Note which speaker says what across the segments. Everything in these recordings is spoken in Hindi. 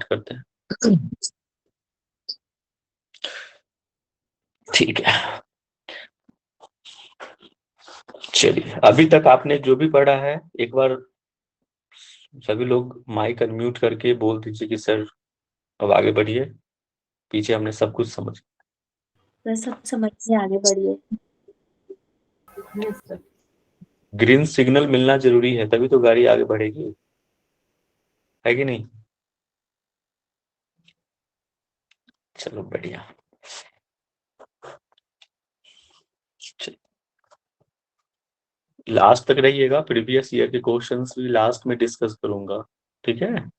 Speaker 1: स्टार्ट करते हैं। ठीक है, चलिए अभी तक आपने जो भी पढ़ा है एक बार सभी लोग माइक अनम्यूट करके बोल दीजिए कि सर अब आगे बढ़िए, पीछे हमने सब कुछ समझ।
Speaker 2: सर सब समझ से आगे बढ़िए।
Speaker 1: ग्रीन सिग्नल मिलना जरूरी है तभी तो गाड़ी आगे बढ़ेगी, है कि नहीं? चलो बढ़िया। लास्ट तक रहिएगा, प्रीवियस ईयर के क्वेश्चंस भी लास्ट में डिस्कस करूंगा, ठीक है?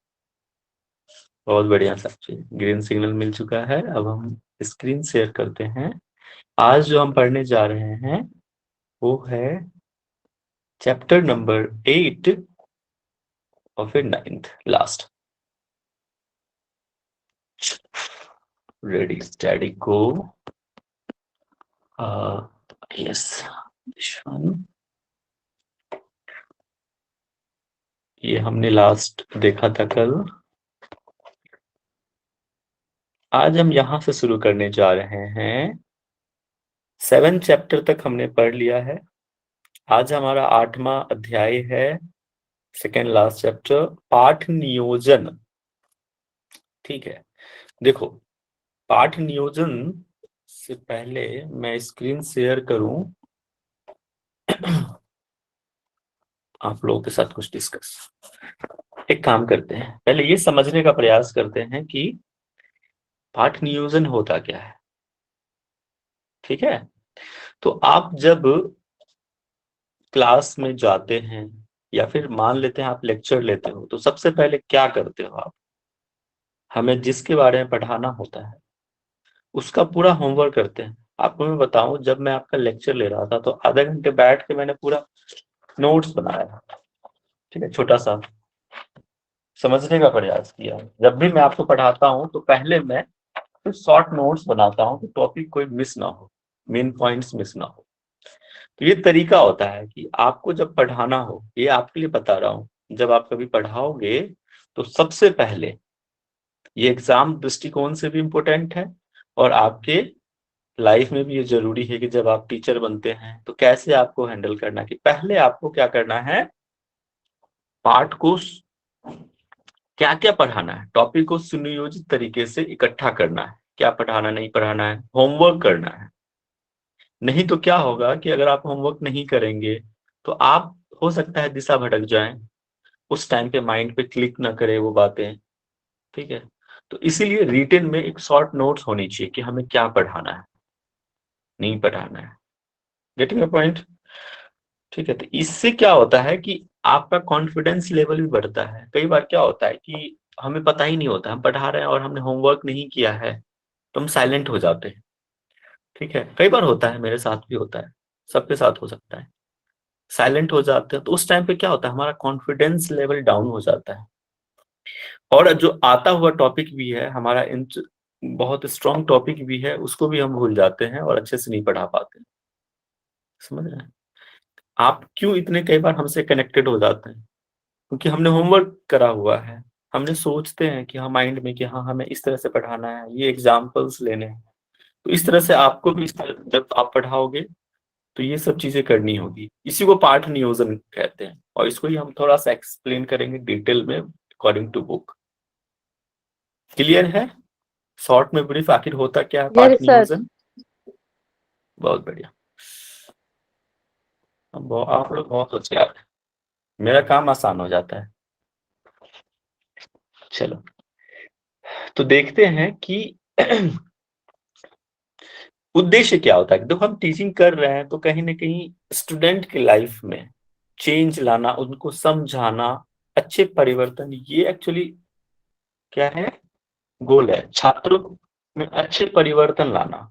Speaker 1: बहुत बढ़िया साक्षी, ग्रीन सिग्नल मिल चुका है। अब हम स्क्रीन शेयर करते हैं। आज जो हम पढ़ने जा रहे हैं वो है चैप्टर नंबर 8 और फिर 9th लास्ट। रेडी स्टडी गो। यस, ये हमने लास्ट देखा था कल। आज हम यहां से शुरू करने जा रहे हैं। 7 चैप्टर तक हमने पढ़ लिया है। आज हमारा 8वां अध्याय है, सेकेंड लास्ट चैप्टर, पाठ नियोजन। ठीक है, देखो पाठ नियोजन से पहले मैं स्क्रीन शेयर करूं आप लोगों के साथ कुछ डिस्कस। एक काम करते हैं, पहले ये समझने का प्रयास करते हैं कि पाठ नियोजन होता क्या है। ठीक है, तो आप जब क्लास में जाते हैं या फिर मान लेते हैं आप लेक्चर लेते हो, तो सबसे पहले क्या करते हो आप? हमें जिसके बारे में पढ़ाना होता है उसका पूरा होमवर्क करते हैं। आपको मैं बताऊं, जब मैं आपका लेक्चर ले रहा था तो आधे घंटे बैठ के मैंने पूरा नोट्स बनाया। ठीक है, छोटा सा समझने का प्रयास किया। जब भी मैं आपको पढ़ाता हूं तो पहले मैं कुछ शॉर्ट नोट्स बनाता हूं कि टॉपिक कोई मिस ना हो, मेन पॉइंट्स मिस ना हो। तो ये तरीका होता है कि आपको जब पढ़ाना हो, ये आपके लिए बता रहा हूं, जब आप कभी पढ़ाओगे तो सबसे पहले ये एग्जाम दृष्टिकोण से भी इम्पोर्टेंट है और आपके लाइफ में भी ये जरूरी है कि जब आप टीचर बनते हैं तो कैसे आपको हैंडल करना है। कि पहले आपको क्या करना है, पाठ को क्या क्या पढ़ाना है, टॉपिक को सुनियोजित तरीके से इकट्ठा करना है। क्या पढ़ाना नहीं पढ़ाना है, होमवर्क करना है। नहीं तो क्या होगा कि अगर आप होमवर्क नहीं करेंगे तो आप हो सकता है दिशा भटक जाएं, उस टाइम पे माइंड पे क्लिक ना करे वो बातें। ठीक है, तो इसीलिए रिटन में एक शॉर्ट नोट्स होनी चाहिए कि हमें क्या पढ़ाना है, नहीं पढ़ाना है। Getting a point? ठीक है, तो इससे क्या होता है कि आपका कॉन्फिडेंस लेवल भी बढ़ता है। कई बार क्या होता है कि हमें पता ही नहीं होता, हम पढ़ा रहे हैं और हमने होमवर्क नहीं किया है तो हम साइलेंट हो जाते हैं। ठीक है, कई बार होता है, मेरे साथ भी होता है, सबके साथ हो सकता है। साइलेंट हो जाते हैं तो उस टाइम पे क्या होता है, हमारा कॉन्फिडेंस लेवल डाउन हो जाता है और जो आता हुआ टॉपिक भी है हमारा बहुत स्ट्रॉन्ग टॉपिक भी है, उसको भी हम भूल जाते हैं और अच्छे से नहीं पढ़ा पाते। समझ रहे हैं आप क्यों इतने कई बार हमसे कनेक्टेड हो जाते हैं? क्योंकि हमने होमवर्क करा हुआ है, हमने सोचते हैं कि हाँ माइंड में कि हाँ हमें इस तरह से पढ़ाना है, ये एग्जाम्पल्स लेने हैं। तो इस तरह से आपको भी इस तरह जब आप पढ़ाओगे तो ये सब चीजें करनी होगी। इसी को पाठ नियोजन कहते हैं और इसको ही हम थोड़ा सा एक्सप्लेन करेंगे डिटेल में अकॉर्डिंग टू बुक। क्लियर है? शॉर्ट में ब्रीफ आखिर होता क्या है पाठ
Speaker 2: यस सर।
Speaker 1: नियोजन? बहुत बढ़िया, आप लोग बहुत होशियार हैं, मेरा काम आसान हो जाता है। चलो तो देखते हैं कि उद्देश्य क्या होता है। देखो हम टीचिंग कर रहे हैं तो कहीं ना कहीं स्टूडेंट की लाइफ में चेंज लाना, उनको समझाना, अच्छे परिवर्तन, ये एक्चुअली क्या है, गोल है, छात्रों में अच्छे परिवर्तन लाना।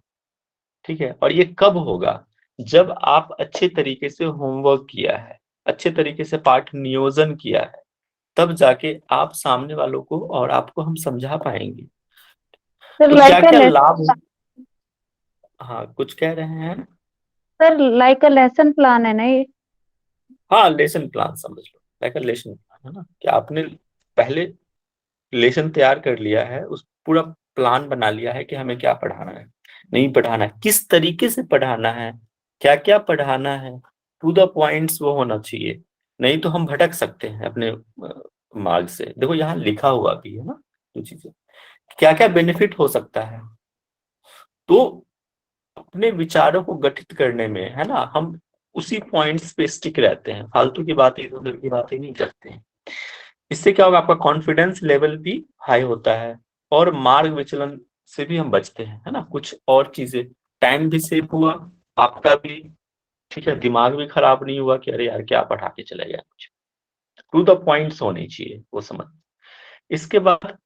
Speaker 1: ठीक है, और ये कब होगा, जब आप अच्छे तरीके से होमवर्क किया है, अच्छे तरीके से पाठ नियोजन किया है, तब जाके आप सामने वालों को और आपको हम समझा पाएंगे।
Speaker 2: सर
Speaker 1: तो क्या
Speaker 2: लाइक अ
Speaker 1: क्या लाभ?
Speaker 2: लेसन।
Speaker 1: हाँ कुछ कह रहे हैं?
Speaker 2: Sir like a lesson plan है ना ये?
Speaker 1: हाँ लेसन प्लान समझ लो, लाइक लेसन प्लान है ना, कि आपने पहले लेसन तैयार कर लिया है, उस पूरा प्लान बना लिया है कि हमें क्या पढ़ाना है, नहीं पढ़ाना है, किस तरीके से पढ़ाना है, क्या क्या पढ़ाना है, टू द पॉइंट्स वो होना चाहिए। नहीं तो हम भटक सकते हैं अपने मार्ग से। देखो यहाँ लिखा हुआ भी है ना जो चीजें, क्या क्या बेनिफिट हो सकता है। तो अपने विचारों को गठित करने में है ना, हम उसी पॉइंट्स पे स्टिक रहते हैं, फालतू की बातें, इधर उधर की बातें नहीं करते हैं। इससे क्या होगा, आपका कॉन्फिडेंस लेवल भी हाई होता है, और मार्ग विचलन से भी हम बचते हैं, है ना। कुछ और चीजें, टाइम भी सेव हुआ आपका भी, ठीक है, दिमाग भी खराब नहीं हुआ कि अरे यार क्या पढ़ा के चले गया, कुछ टू द पॉइंट्स होनी चाहिए वो समझ। इसके बाद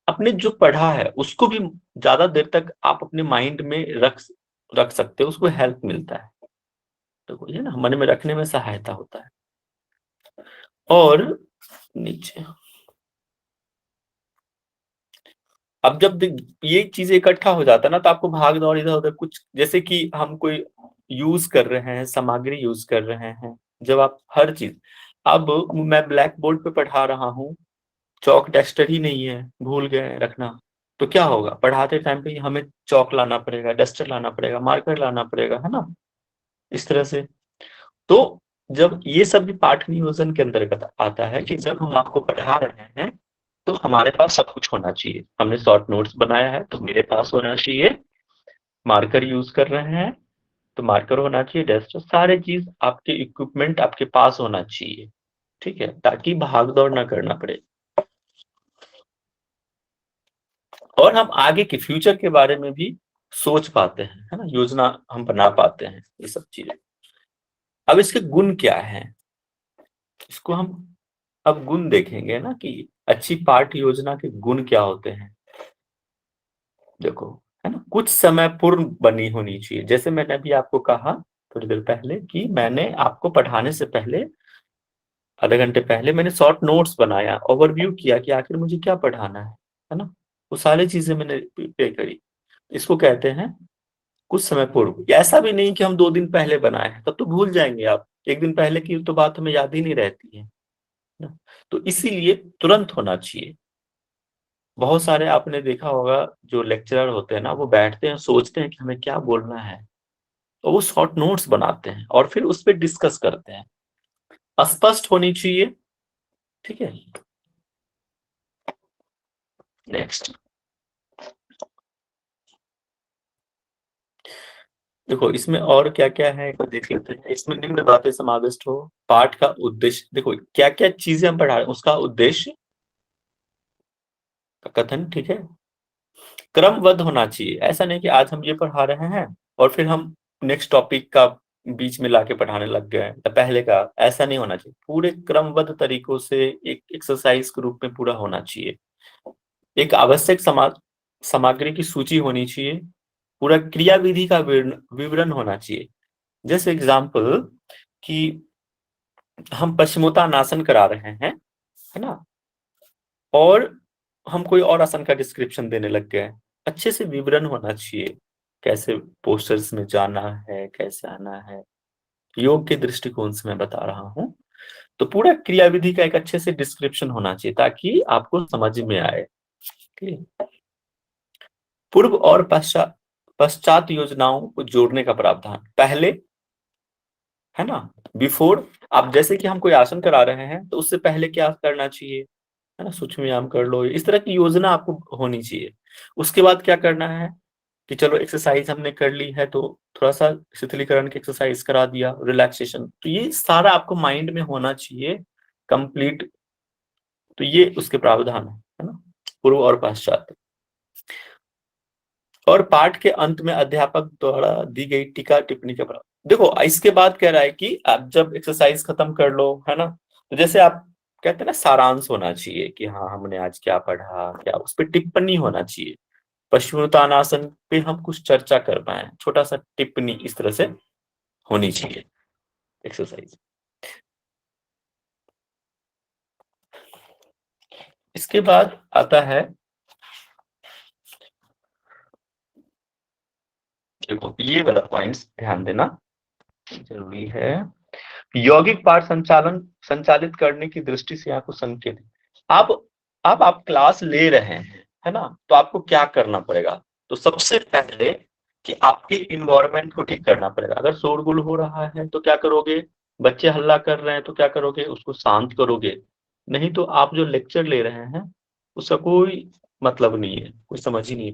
Speaker 1: आपने जो पढ़ा है उसको भी ज्यादा देर तक आप अपने माइंड में रख सकते हो, उसको हेल्प मिलता है, तो ये ना मन में रखने में सहायता होता है। और नीचे अब जब ये चीजें इकट्ठा हो जाता है ना, तो आपको भाग दौड़ इधर उधर कुछ, जैसे कि हम कोई यूज कर रहे हैं, सामग्री यूज कर रहे हैं, जब आप हर चीज, अब मैं ब्लैक बोर्ड पे पढ़ा रहा हूँ, चौक डस्टर ही नहीं है, भूल गए रखना, तो क्या होगा, पढ़ाते टाइम पे हमें चौक लाना पड़ेगा, डस्टर लाना पड़ेगा, मार्कर लाना पड़ेगा, है ना, इस तरह से। तो जब ये सब भी पाठ नियोजन के अंतर्गत आता है कि जब हम आपको पढ़ा रहे हैं तो हमारे पास सब कुछ होना चाहिए। हमने शॉर्ट नोट्स बनाया है तो मेरे पास होना चाहिए, मार्कर यूज कर रहे हैं तो मार्कर होना चाहिए, डस्टर, सारे चीज आपके इक्विपमेंट आपके पास होना चाहिए, ठीक है, ताकि भाग दौड़ ना करना पड़े, और हम आगे के फ्यूचर के बारे में भी सोच पाते हैं, है ना, योजना हम बना पाते हैं, ये सब चीजें। अब इसके गुण क्या है, इसको हम अब गुण देखेंगे ना, कि अच्छी पाठ योजना के गुण क्या होते हैं। देखो, है ना, कुछ समय पूर्व बनी होनी चाहिए, जैसे मैंने अभी आपको कहा थोड़ी देर पहले कि मैंने आपको पढ़ाने से पहले, आधे घंटे पहले मैंने शॉर्ट नोट्स बनाया, ओवरव्यू किया कि आखिर मुझे क्या पढ़ाना है ना, वो सारी चीजें मैंने पे करी। इसको कहते हैं कुछ समय पूर्व। ऐसा भी नहीं कि हम 2 दिन पहले बनाए हैं, तब तो भूल जाएंगे आप, एक दिन पहले की तो बात हमें याद ही नहीं रहती है ना। तो इसीलिए तुरंत होना चाहिए। बहुत सारे आपने देखा होगा जो लेक्चरर होते हैं ना, वो बैठते हैं सोचते हैं कि हमें क्या बोलना है, और वो शॉर्ट नोट्स बनाते हैं और फिर उस पर डिस्कस करते हैं। स्पष्ट होनी चाहिए, ठीक है। नेक्स्ट देखो, इसमें और क्या क्या है एक देख लेते हैं। इसमें निम्न बातें समाविष्ट हो। पाठ का उद्देश्य, देखो क्या क्या चीजें हम पढ़ा रहे हैं, उसका उद्देश्य का कथन, ठीक है, क्रमबद्ध होना चाहिए। ऐसा नहीं कि आज हम ये पढ़ा रहे हैं और फिर हम नेक्स्ट टॉपिक का बीच में लाके पढ़ाने लग गए या पहले का, ऐसा नहीं होना चाहिए। पूरे क्रमबद्ध तरीकों से एक एक्सरसाइज के रूप में पूरा होना चाहिए। एक आवश्यक सामग्री की सूची होनी चाहिए। पूरा क्रियाविधि का विवरण होना चाहिए। जैसे एग्जाम्पल कि हम पश्चिमोत्तानासन करा रहे हैं, है ना, और हम कोई और आसन का डिस्क्रिप्शन देने लग गए, अच्छे से विवरण होना चाहिए, कैसे पोस्टर्स में जाना है, कैसे आना है, योग के दृष्टिकोण से मैं बता रहा हूँ। तो पूरा क्रियाविधि का एक अच्छे से डिस्क्रिप्शन होना चाहिए ताकि आपको समझ में आए। पूर्व और पश्चात पश्चात योजनाओं को जोड़ने का प्रावधान, पहले, है ना, बिफोर। आप जैसे कि हम कोई आसन करा रहे हैं तो उससे पहले क्या करना चाहिए, है ना, सूक्ष्म व्यायाम कर लो, इस तरह की योजना आपको होनी चाहिए। उसके बाद क्या करना है कि चलो एक्सरसाइज हमने कर ली है तो थोड़ा सा शिथिलीकरण की एक्सरसाइज करा दिया, रिलैक्सेशन, तो ये सारा आपको माइंड में होना चाहिए कंप्लीट। तो ये उसके प्रावधान है ना, पूर्व और पश्चात। और पाठ के अंत में अध्यापक द्वारा दी गई टीका टिप्पणी के प्रावधान। देखो इसके बाद कह रहा है कि आप जब एक्सरसाइज खत्म कर लो, है ना, तो जैसे आप कहते हैं ना, सारांश होना चाहिए कि हाँ हमने आज क्या पढ़ा, क्या उस पर टिप्पणी होना चाहिए। पश्चिमोत्तानासन पे हम कुछ चर्चा कर पाए, छोटा सा टिप्पणी इस तरह से होनी चाहिए एक्सरसाइज। इसके बाद आता है, देखो ये वाला पॉइंट्स ध्यान देना जरूरी है। यौगिक पाठ संचालित करने की दृष्टि से यहाँ कुछ संकेत है। अब आप क्लास ले रहे हैं, है ना, तो आपको क्या करना पड़ेगा? तो सबसे पहले कि आपके इन्वायरमेंट को ठीक करना पड़ेगा। अगर शोरगुल हो रहा है तो क्या करोगे? बच्चे हल्ला कर रहे हैं तो क्या करोगे? उसको शांत करोगे। नहीं तो आप जो लेक्चर ले रहे हैं उसका कोई मतलब नहीं है, कोई समझ ही नहीं।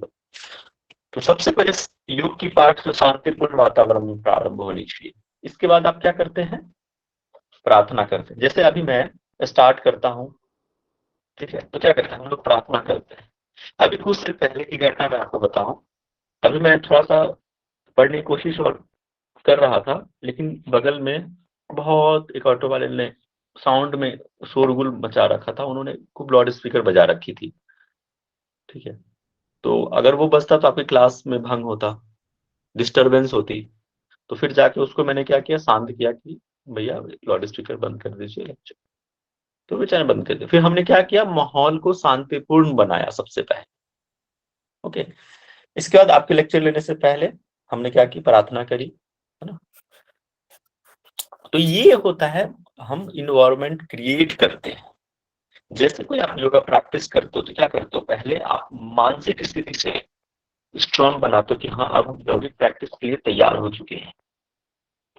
Speaker 1: तो सबसे पहले योग की पाठ से शांतिपूर्ण वातावरण में प्रारंभ होनी चाहिए। इसके बाद आप क्या करते हैं? प्रार्थना करते हैं। जैसे अभी मैं स्टार्ट करता हूँ, ठीक है, तो क्या करते हैं हम लोग? प्रार्थना करते हैं। अभी कुछ देर पहले की घटना मैं आपको बताऊं। अभी मैं थोड़ा सा पढ़ने की कोशिश और कर रहा था, लेकिन बगल में बहुत एक ऑटो वाले ने साउंड में शोरगुल मचा रखा था। उन्होंने खूब लाउड स्पीकर बजा रखी थी, ठीक है। तो अगर वो बजता तो आपकी क्लास में भंग होता, डिस्टरबेंस होती। तो फिर जाके उसको मैंने क्या किया, शांत किया कि भैया लाउड स्पीकर बंद कर दीजिए लेक्चर। तो बेचारे बंद कर दिया। फिर हमने क्या किया, माहौल को शांतिपूर्ण बनाया सबसे पहले। ओके। इसके बाद आपके लेक्चर लेने से पहले हमने क्या की, प्रार्थना करी, है ना। तो ये होता है, हम इन्वायरमेंट क्रिएट करते हैं। जैसे कोई आप योगा प्रैक्टिस करते हो तो क्या करते हो, पहले आप मानसिक स्थिति से स्ट्रांग बनाते हो कि हाँ अब हम यौगिक प्रैक्टिस के लिए तैयार हो चुके हैं।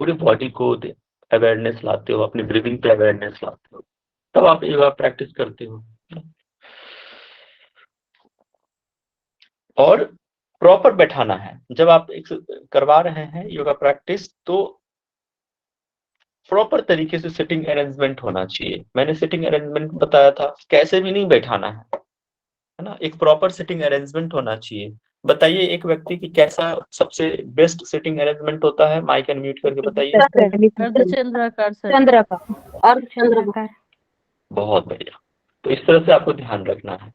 Speaker 1: पूरे बॉडी को अवेयरनेस लाते हो, अपनी ब्रीदिंग पे अवेयरनेस लाते हो, तब आप योगा प्रैक्टिस करते हो। और प्रॉपर बैठाना है। जब आप करवा रहे हैं योगा प्रैक्टिस तो प्रॉपर तरीके से सिटिंग अरेंजमेंट होना चाहिए। मैंने सिटिंग अरेंजमेंट बताया था, कैसे भी नहीं बैठाना है ना, एक प्रॉपर सिटिंग अरेंजमेंट होना चाहिए। बताइए एक व्यक्ति की कैसा सबसे बेस्ट सिटिंग अरेंजमेंट होता है? माइक अनम्यूट करके बताइए।
Speaker 2: अर्धचंद्राकार सर। चंद्र का। अर्धचंद्राकार।
Speaker 1: बहुत बढ़िया। तो इस तरह से आपको ध्यान रखना है।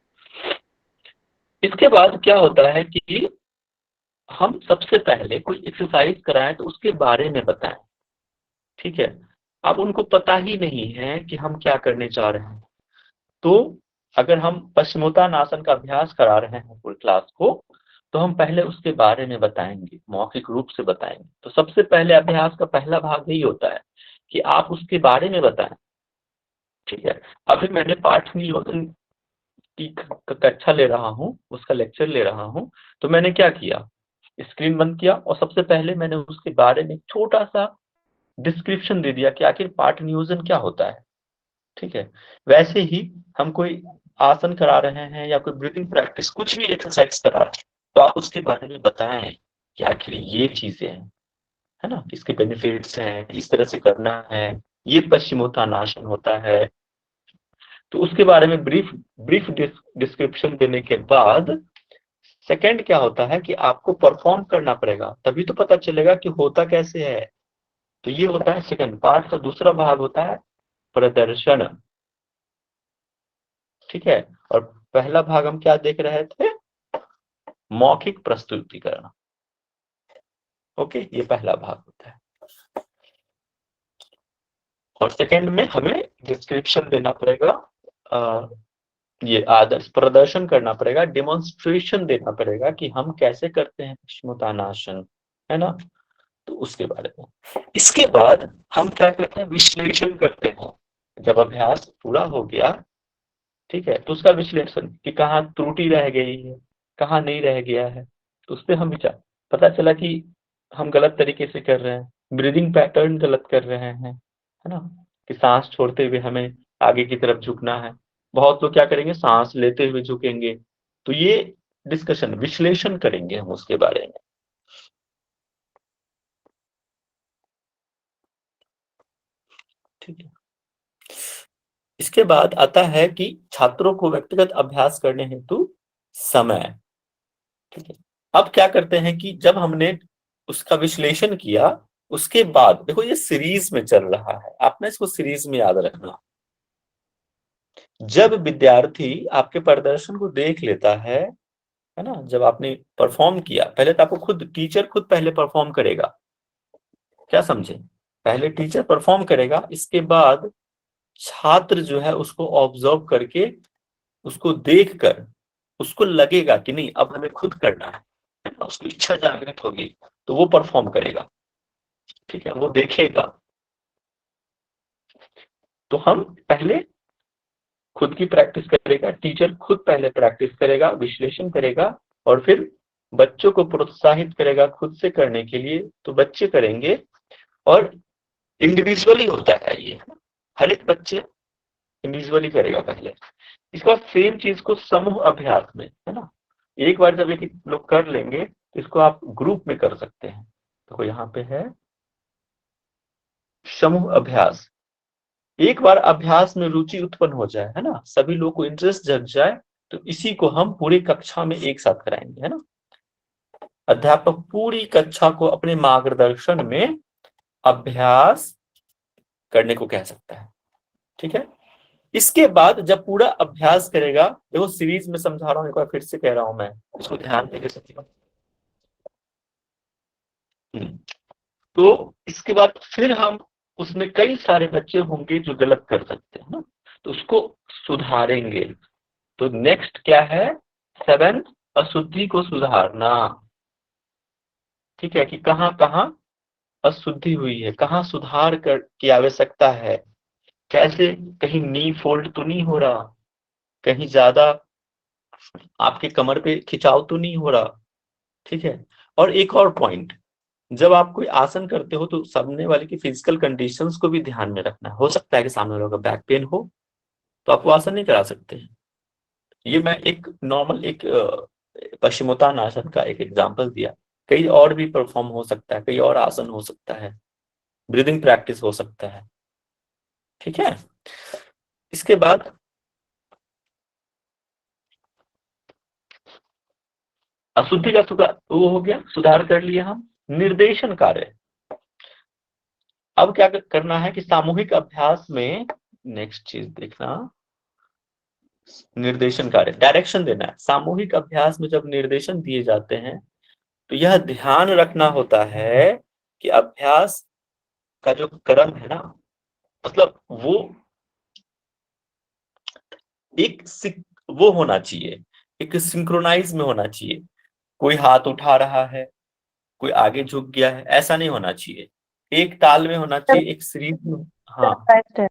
Speaker 1: इसके बाद क्या होता है कि हम सबसे पहले कोई एक्सरसाइज कराएं तो उसके बारे में बताएं, ठीक है। अब उनको पता ही नहीं है कि हम क्या करने जा रहे हैं। तो अगर हम पश्चिमोत्तानासन का अभ्यास करा रहे हैं पूरी क्लास को, तो हम पहले उसके बारे में बताएंगे, मौखिक रूप से बताएंगे। तो सबसे पहले अभ्यास का पहला भाग यही होता है कि आप उसके बारे में बताएं, ठीक है। अभी मैंने पाठ नियोजन की कक्षा ले रहा हूँ, उसका लेक्चर ले रहा हूँ। तो मैंने क्या किया, स्क्रीन बंद किया और सबसे पहले मैंने उसके बारे में छोटा सा डिस्क्रिप्शन दे दिया कि आखिर पाठ नियोजन क्या होता है, ठीक है। वैसे ही हम कोई आसन करा रहे हैं या कोई ब्रीथिंग प्रैक्टिस, कुछ भी एक्सरसाइज करा रहे हैं, तो आप उसके बारे में बताएं कि आखिर ये चीजें हैं, है ना, इसके बेनिफिट्स हैं, इस तरह से करना है, ये पश्चिमोत्तानासन होता है। तो उसके बारे में ब्रीफ ब्रीफ डिस्क्रिप्शन देने के बाद सेकंड क्या होता है कि आपको परफॉर्म करना पड़ेगा, तभी तो पता चलेगा कि होता कैसे है। तो ये होता है सेकंड पार्ट का दूसरा भाग होता है प्रदर्शन, ठीक है। और पहला भाग हम क्या देख रहे थे, मौखिक प्रस्तुतिकरण। ओके, ये पहला भाग होता है। और सेकंड में हमें डिस्क्रिप्शन देना पड़ेगा, ये आदर्श प्रदर्शन करना पड़ेगा, डेमोन्स्ट्रेशन देना पड़ेगा कि हम कैसे करते हैं पश्चिमोत्तानासन, है ना। तो उसके बारे में इसके बाद हम क्या करते हैं, विश्लेषण करते हैं। जब अभ्यास पूरा हो गया, ठीक है, तो उसका विश्लेषण कि कहाँ त्रुटि रह गई है, कहाँ नहीं रह गया है। तो उस पर हम विचार, पता चला कि हम गलत तरीके से कर रहे हैं, ब्रीदिंग पैटर्न गलत कर रहे हैं, है ना, कि सांस छोड़ते हुए हमें आगे की तरफ झुकना है। बहुत लोग क्या करेंगे, सांस लेते हुए झुकेंगे। तो ये डिस्कशन, विश्लेषण करेंगे हम उसके बारे में, ठीक है। इसके बाद आता है कि छात्रों को व्यक्तिगत अभ्यास करने हेतु समय, ठीक है। अब क्या करते हैं कि जब हमने उसका विश्लेषण किया, उसके बाद देखो ये सीरीज में चल रहा है, आपने इसको सीरीज में याद रखना। जब विद्यार्थी आपके प्रदर्शन को देख लेता है ना, जब आपने परफॉर्म किया, पहले तो आपको खुद टीचर खुद पहले परफॉर्म करेगा, क्या समझे, पहले टीचर परफॉर्म करेगा, इसके बाद छात्र जो है उसको ऑब्जर्व करके, उसको देखकर उसको लगेगा कि नहीं अब हमें खुद करना है, उसकी इच्छा जागृत होगी, तो वो परफॉर्म करेगा, ठीक है, वो देखेगा। तो हम पहले खुद की प्रैक्टिस करेगा, टीचर खुद पहले प्रैक्टिस करेगा, विश्लेषण करेगा और फिर बच्चों को प्रोत्साहित करेगा खुद से करने के लिए, तो बच्चे करेंगे। और इंडिविजुअली होता है ये, हर एक बच्चे इंडिविजुअली करेगा पहले। इसके बाद सेम चीज को समूह अभ्यास में, है ना, एक बार जब एक लोग कर लेंगे तो इसको आप ग्रुप में कर सकते हैं। तो यहाँ पे है समूह अभ्यास। एक बार अभ्यास में रुचि उत्पन्न हो जाए, है ना, सभी लोग को इंटरेस्ट जग जाए, तो इसी को हम पूरी कक्षा में एक साथ कराएंगे, है ना। अध्यापक पूरी कक्षा को अपने मार्गदर्शन में अभ्यास करने को कह सकता है, ठीक है। इसके बाद जब पूरा अभ्यास करेगा, देखो सीरीज में समझा रहा हूं, एक बार फिर से कह रहा हूं मैं, इसको ध्यान देके समझिए। तो इसके बाद फिर हम, उसमें कई सारे बच्चे होंगे जो गलत कर सकते हैं ना, तो उसको सुधारेंगे। तो नेक्स्ट क्या है, 7th, अशुद्धि को सुधारना। ठीक है, कि कहाँ कहाँ अशुद्धि हुई है, कहाँ सुधार कर की आवश्यकता है, कैसे कहीं नी फोल्ड तो नहीं हो रहा, कहीं ज्यादा आपके कमर पे खिंचाव तो नहीं हो रहा, ठीक है। और एक और पॉइंट, जब आप कोई आसन करते हो तो सामने वाले की फिजिकल कंडीशंस को भी ध्यान में रखना है। हो सकता है कि सामने वाले का बैक पेन हो, तो आपको आसन नहीं करा सकते हैं। ये मैं एक नॉर्मल एक पश्चिमोत्तान का एक एग्जांपल दिया। कई और भी परफॉर्म हो सकता है, कई और आसन हो सकता है, ब्रीदिंग प्रैक्टिस हो सकता है, ठीक है। इसके बाद अशुद्धि का सुधार वो हो गया, सुधार कर लिया हम। निर्देशन कार्य, अब क्या करना है कि सामूहिक अभ्यास में नेक्स्ट चीज देखना, निर्देशन कार्य, डायरेक्शन देना है। सामूहिक अभ्यास में जब निर्देशन दिए जाते हैं तो यह ध्यान रखना होता है कि अभ्यास का जो क्रम है ना, मतलब वो एक वो होना चाहिए, एक सिंक्रोनाइज में होना चाहिए। कोई हाथ उठा रहा है, कोई आगे झुक गया है, ऐसा नहीं होना चाहिए। एक ताल में होना चाहिए, एक सीरीज में। हाँ,
Speaker 2: स्टेप बाय स्टेप।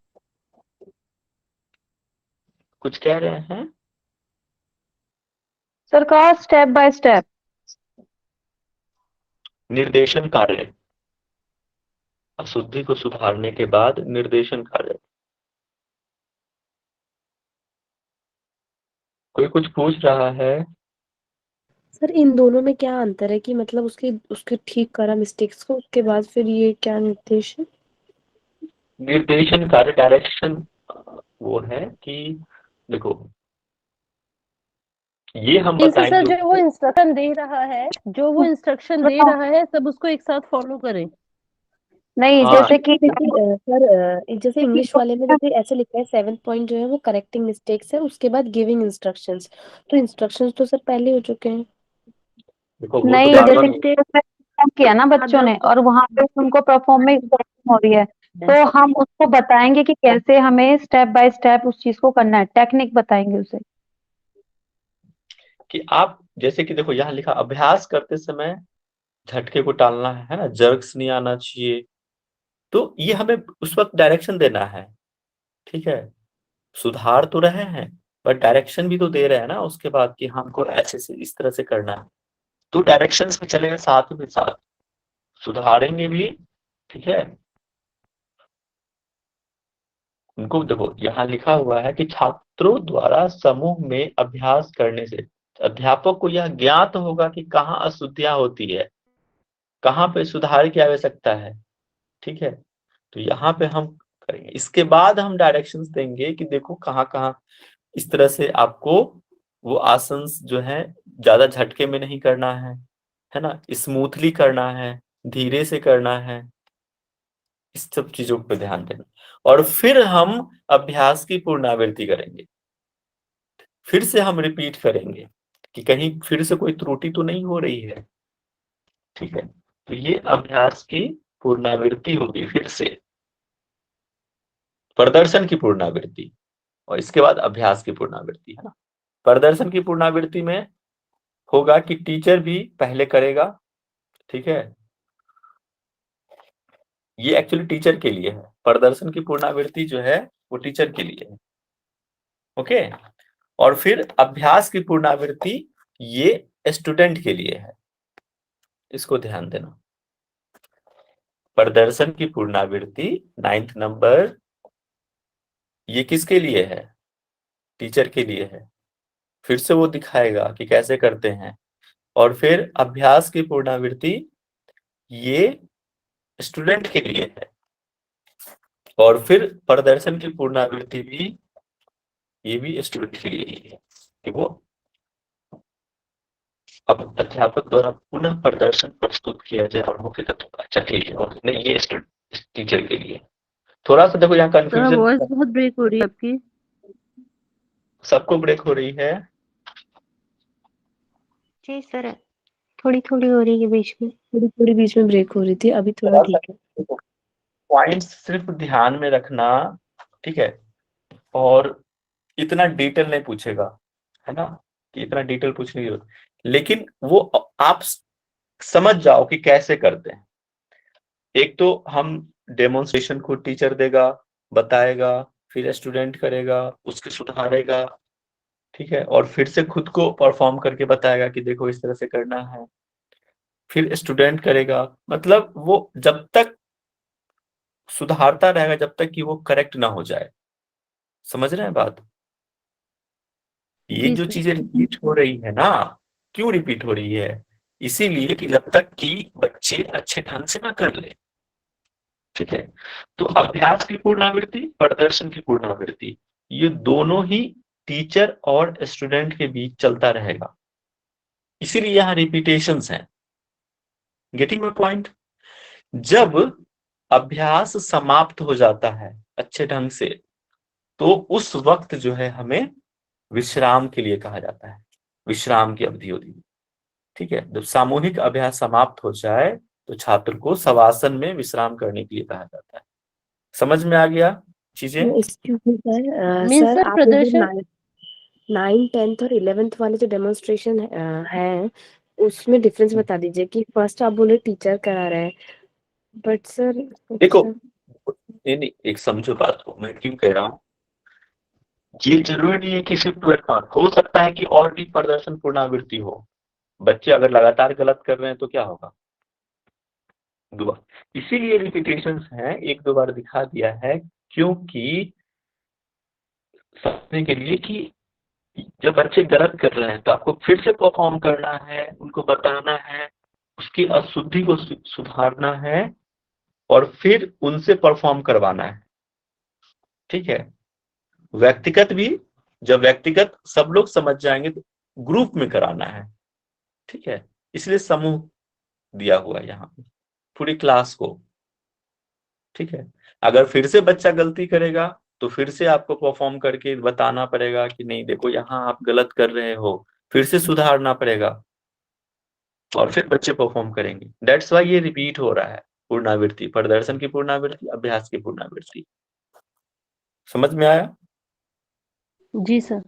Speaker 1: कुछ कह रहे हैं।
Speaker 2: सरकार स्टेप बाय स्टेप।
Speaker 1: निर्देशन कार्य, अशुद्धि को सुधारने के बाद निर्देशन कार्य। कोई कुछ पूछ रहा है।
Speaker 3: सर इन दोनों में क्या अंतर है कि मतलब उसके उसके ठीक करा मिस्टेक्स को, उसके बाद फिर ये क्या निर्देश है?
Speaker 1: निर्देशन कार्य, डायरेक्शन वो है कि देखो, ये हम
Speaker 2: जैसे सर
Speaker 1: बताएंगे
Speaker 2: जो वो
Speaker 1: उसको।
Speaker 2: इंस्ट्रक्शन दे रहा है, जो वो इंस्ट्रक्शन दे रहा है, सब उसको एक साथ फॉलो करें। नहीं,
Speaker 1: हाँ,
Speaker 2: जैसे कि
Speaker 3: सर जैसे इंग्लिश वाले में जैसे ऐसे लिखा है 7th पॉइंट जो है वो करेक्टिंग मिस्टेक्स है, उसके बाद गिविंग इंस्ट्रक्शंस। तो इंस्ट्रक्शंस तो सर पहले हो चुके हैं।
Speaker 1: देखो वो तो
Speaker 2: नहीं,
Speaker 1: बार
Speaker 2: जैसे
Speaker 1: बार
Speaker 2: कि परफॉर्म किया ना बच्चों ने, और वहां पे उनको परफॉर्म में प्रॉब्लम हो रही है, तो हम उसको बताएंगे कि कैसे हमें स्टेप बाय स्टेप उस चीज को करना है, टेक्निक बताएंगे उसे।
Speaker 1: कि आप जैसे कि देखो यहाँ लिखा, अभ्यास करते समय झटके को टालना है ना, जर्क्स नहीं आना चाहिए। तो ये हमें उस वक्त डायरेक्शन देना है, ठीक है। सुधार तो रहे हैं, बट डायरेक्शन भी तो दे रहे हैं ना उसके बाद, कि हमको ऐसे से इस तरह से करना है। तो डायरेक्शन में चलेगा, साथ में साथ सुधारेंगे भी, ठीक है। उनको देखो यहाँ लिखा हुआ है कि छात्रों द्वारा समूह में अभ्यास करने से अध्यापक को यह ज्ञात होगा कि कहाँ अशुद्धियां होती है, कहाँ पे सुधार की आवश्यकता है, ठीक है। तो यहाँ पे हम करेंगे, इसके बाद हम डायरेक्शंस देंगे कि देखो कहाँ कहाँ इस तरह से आपको वो आसन जो है ज्यादा झटके में नहीं करना है ना, स्मूथली करना है, धीरे से करना है, इस सब चीजों पे ध्यान देना। और फिर हम अभ्यास की पुनरावृत्ति करेंगे, फिर से हम रिपीट करेंगे कि कहीं फिर से कोई त्रुटि तो नहीं हो रही है, ठीक है। तो ये अभ्यास की पुनरावृत्ति होगी, फिर से प्रदर्शन की पुनरावृत्ति, और इसके बाद अभ्यास की पुनरावृत्ति, है ना। प्रदर्शन की पुनरावृत्ति में होगा कि टीचर भी पहले करेगा, ठीक है। ये एक्चुअली टीचर के लिए है, प्रदर्शन की पुनरावृत्ति जो है वो टीचर के लिए है। ओके। और फिर अभ्यास की पुनरावृत्ति ये स्टूडेंट के लिए है, इसको ध्यान देना। प्रदर्शन की पुनरावृत्ति 9th नंबर ये किसके लिए है? टीचर के लिए है। फिर से वो दिखाएगा कि कैसे करते हैं। और फिर अभ्यास की पुनरावृत्ति ये स्टूडेंट के लिए है। और फिर प्रदर्शन की पुनरावृत्ति भी ये भी स्टूडेंट के लिए ही है कि वो अब अध्यापक द्वारा पुनः प्रदर्शन प्रस्तुत किया जाए और मुख्य तत्व अच्छा ठीक है, और नहीं ये टीचर के लिए। थोड़ा सा देखो यहाँ
Speaker 4: सर
Speaker 1: कंफ्यूजन,
Speaker 4: वॉइस बहुत ब्रेक हो रही है आपकी।
Speaker 1: सबको ब्रेक हो रही है।
Speaker 5: जी सर, थोड़ी थोड़ी हो रही है बीच में।
Speaker 3: थोड़ी थोड़ी बीच में ब्रेक हो रही थी, अभी थोड़ा ठीक है।
Speaker 1: पॉइंट्स सिर्फ ध्यान में रखना, ठीक है। और इतना डिटेल नहीं पूछेगा, है ना, कि इतना डिटेल पूछने की जरूरत, लेकिन वो आप समझ जाओ कि कैसे करते हैं। एक तो हम डेमोन्स्ट्रेशन खुद टीचर देगा, बताएगा, फिर स्टूडेंट करेगा, उसके सुधारेगा, ठीक है, और फिर से खुद को परफॉर्म करके बताएगा कि देखो इस तरह से करना है, फिर स्टूडेंट करेगा। मतलब वो जब तक सुधारता रहेगा जब तक कि वो करेक्ट ना हो जाए। समझ रहे हैं बात? ये
Speaker 4: जी
Speaker 1: जो
Speaker 4: सर।
Speaker 1: चीजें रिपीट हो रही है ना, क्यों रिपीट हो रही है? इसीलिए कि जब तक कि बच्चे अच्छे ढंग से ना कर ले, ठीक है। तो अभ्यास की पुनरावृत्ति, प्रदर्शन की पुनरावृत्ति, ये दोनों ही टीचर और स्टूडेंट के बीच चलता रहेगा। इसीलिए यहाँ रिपीटेशंस हैं। Getting my point? जब अभ्यास समाप्त हो जाता है अच्छे ढंग से, तो उस वक्त जो है हमें विश्राम के लिए कहा जाता है। विश्राम की अवधि होती है, ठीक है। जब सामूहिक अभ्यास समाप्त हो जाए तो छात्र को शवासन में विश्राम करने के लिए कहा जाता है। समझ में आ गया चीजें?
Speaker 3: Excuse me sir,
Speaker 4: means
Speaker 3: sir
Speaker 4: sir
Speaker 3: आप
Speaker 4: प्रदर्शन
Speaker 3: 9, 10th और 11th वाले जो डेमोन्स्ट्रेशन है उसमें डिफरेंस बता दीजिए कि फर्स्ट आप बोले टीचर करा रहे हैं, बट सर
Speaker 1: देखो,
Speaker 3: अच्छा
Speaker 1: नहीं, एक समझो बात को, मैं क्यों कह रहा हूँ। ये जरूरी नहीं है कि सिर्फ 12th हो सकता है कि और भी प्रदर्शन पुनरावृत्ति हो। बच्चे अगर लगातार गलत कर रहे हैं तो क्या होगा? दुआ। इसीलिए रिपीटेशंस है, एक दो बार दिखा दिया है, क्योंकि समझने के लिए कि जब बच्चे गलत कर रहे हैं तो आपको फिर से परफॉर्म करना है, उनको बताना है, उसकी अशुद्धि को सुधारना है, और फिर उनसे परफॉर्म करवाना है, ठीक है। व्यक्तिगत भी, जब व्यक्तिगत सब लोग समझ जाएंगे तो ग्रुप में कराना है, ठीक है। इसलिए समूह दिया हुआ है यहाँ पे पूरी क्लास को, ठीक है। अगर फिर से बच्चा गलती करेगा तो फिर से आपको परफॉर्म करके बताना पड़ेगा कि नहीं देखो यहाँ आप गलत कर रहे हो, फिर से सुधारना पड़ेगा, और फिर बच्चे परफॉर्म करेंगे। दैट्स वाई ये रिपीट हो रहा है। पुनरावृत्ति, प्रदर्शन की पुनरावृत्ति, अभ्यास की पुनरावृत्ति। समझ में आया?
Speaker 4: जी सर।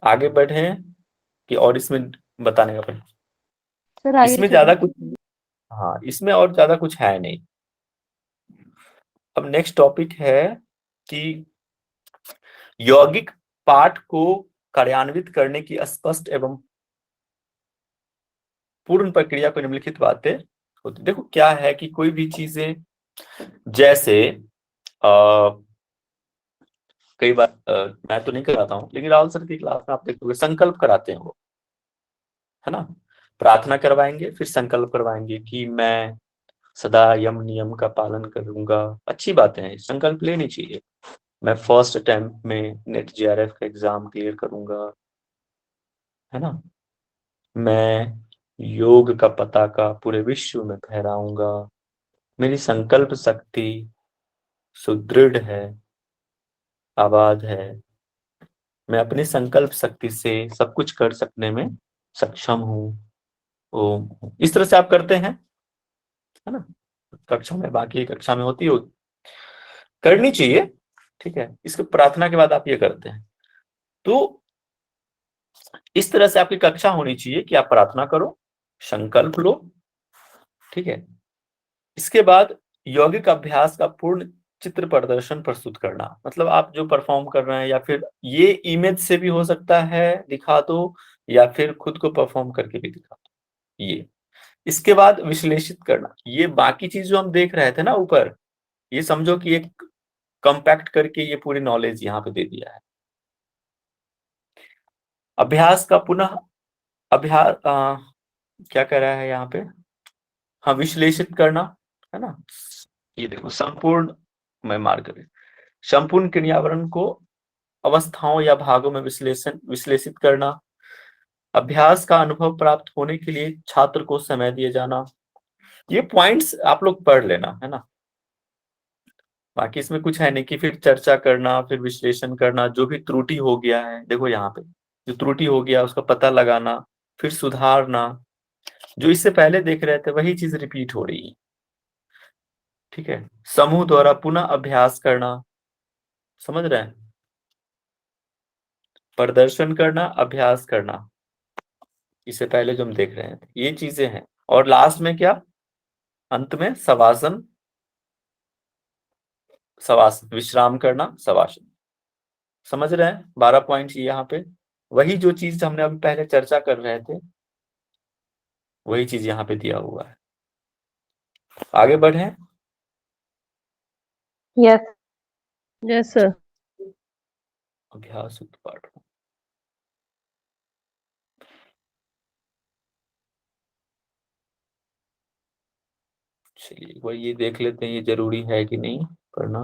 Speaker 1: आगे बढ़े कि और इसमें बताने का पड़े?
Speaker 4: सर आगे
Speaker 1: इसमें
Speaker 4: चलिए।
Speaker 1: ज्यादा कुछ, हाँ इसमें और ज्यादा कुछ है नहीं। अब नेक्स्ट टॉपिक है कि यौगिक पाठ को कार्यान्वित करने की स्पष्ट एवं पूर्ण प्रक्रिया को निम्नलिखित बातें होती। देखो क्या है कि कोई भी चीजें, जैसे कई बार मैं तो नहीं कराता हूँ, लेकिन राहुल सर की क्लास में आप देखोगे संकल्प कराते हैं वो, है ना। प्रार्थना करवाएंगे, फिर संकल्प करवाएंगे कि मैं सदा यम नियम का पालन करूंगा। अच्छी बातें हैं, संकल्प लेनी चाहिए। मैं फर्स्ट अटेम्प्ट में नेट जेआरएफ का एग्जाम क्लियर करूंगा, है ना। मैं योग का पताका पूरे विश्व में फहराऊंगा। मेरी संकल्प शक्ति सुदृढ़ है, आबाद है। मैं अपनी संकल्प शक्ति से सब कुछ कर सकने में सक्षम हूँ। इस तरह से आप करते हैं, है ना। कक्षा में, बाकी कक्षा में होती होगी, करनी चाहिए, ठीक है। इसके प्रार्थना के बाद आप ये करते हैं। तो इस तरह से आपकी कक्षा होनी चाहिए कि आप प्रार्थना करो, संकल्प लो, ठीक है। इसके बाद यौगिक अभ्यास का पूर्ण चित्र प्रदर्शन प्रस्तुत करना, मतलब आप जो परफॉर्म कर रहे हैं, या फिर ये इमेज से भी हो सकता है दिखा दो, या फिर खुद को परफॉर्म करके भी दिखा दो। ये इसके बाद विश्लेषित करना, ये बाकी चीज जो हम देख रहे थे ना ऊपर, ये समझो कि एक कंपैक्ट करके ये पूरी नॉलेज यहाँ पे दे दिया है। अभ्यास का पुनः अभ्यास क्या कह रहा है यहाँ पे, हाँ विश्लेषित करना है ना। ये देखो संपूर्ण, मैं मार कर संपूर्ण क्रियावरण को अवस्थाओं या भागों में विश्लेषित करना। अभ्यास का अनुभव प्राप्त होने के लिए छात्र को समय दिए जाना। ये पॉइंट्स आप लोग पढ़ लेना है ना, बाकी इसमें कुछ है नहीं कि फिर चर्चा करना, फिर विश्लेषण करना, जो भी त्रुटि हो गया है देखो यहाँ पे, जो त्रुटि हो गया उसका पता लगाना, फिर सुधारना। जो इससे पहले देख रहे थे वही चीज रिपीट हो रही है, ठीक है। समूह द्वारा पुनः अभ्यास करना, समझ रहे हैं, प्रदर्शन करना, अभ्यास करना, इससे पहले जो हम देख रहे हैं ये चीजें हैं। और लास्ट में क्या, अंत में शवासन, शवासन विश्राम करना, शवासन। समझ रहे हैं 12 पॉइंट यहाँ पे, वही जो चीज हमने अभी पहले चर्चा कर रहे थे वही चीज यहाँ पे दिया हुआ है। आगे बढ़े।
Speaker 2: Yes
Speaker 4: yes sir.
Speaker 1: अभ्यास युक्त पाठ, चलिए वही ये देख लेते हैं, ये जरूरी है कि नहीं पढ़ना।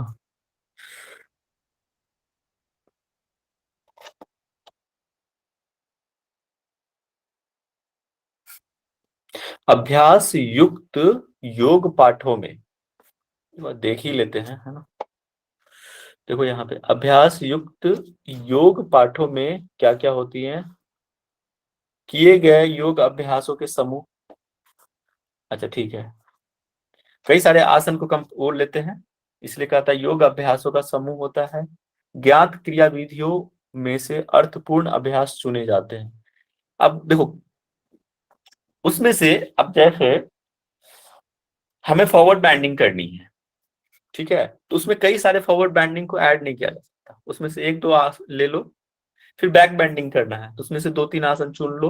Speaker 1: अभ्यास युक्त योग पाठों में देख ही लेते हैं, है ना। देखो यहाँ पे अभ्यास युक्त योग पाठों में क्या क्या होती है, किए गए योग अभ्यासों के समूह। अच्छा ठीक है, कई सारे आसन को कम ओढ़ लेते हैं, इसलिए कहता है योग अभ्यासों का समूह होता है। ज्ञात क्रिया विधियों में से अर्थपूर्ण अभ्यास चुने जाते हैं। अब देखो उसमें से, अब जैसे हमें फॉरवर्ड बैंडिंग करनी है, ठीक है, तो उसमें कई सारे फॉरवर्ड बैंडिंग को ऐड नहीं किया जा सकता, उसमें से एक दो ले लो। फिर बैक बैंडिंग करना है तो उसमें से 2-3 आसन चुन लो,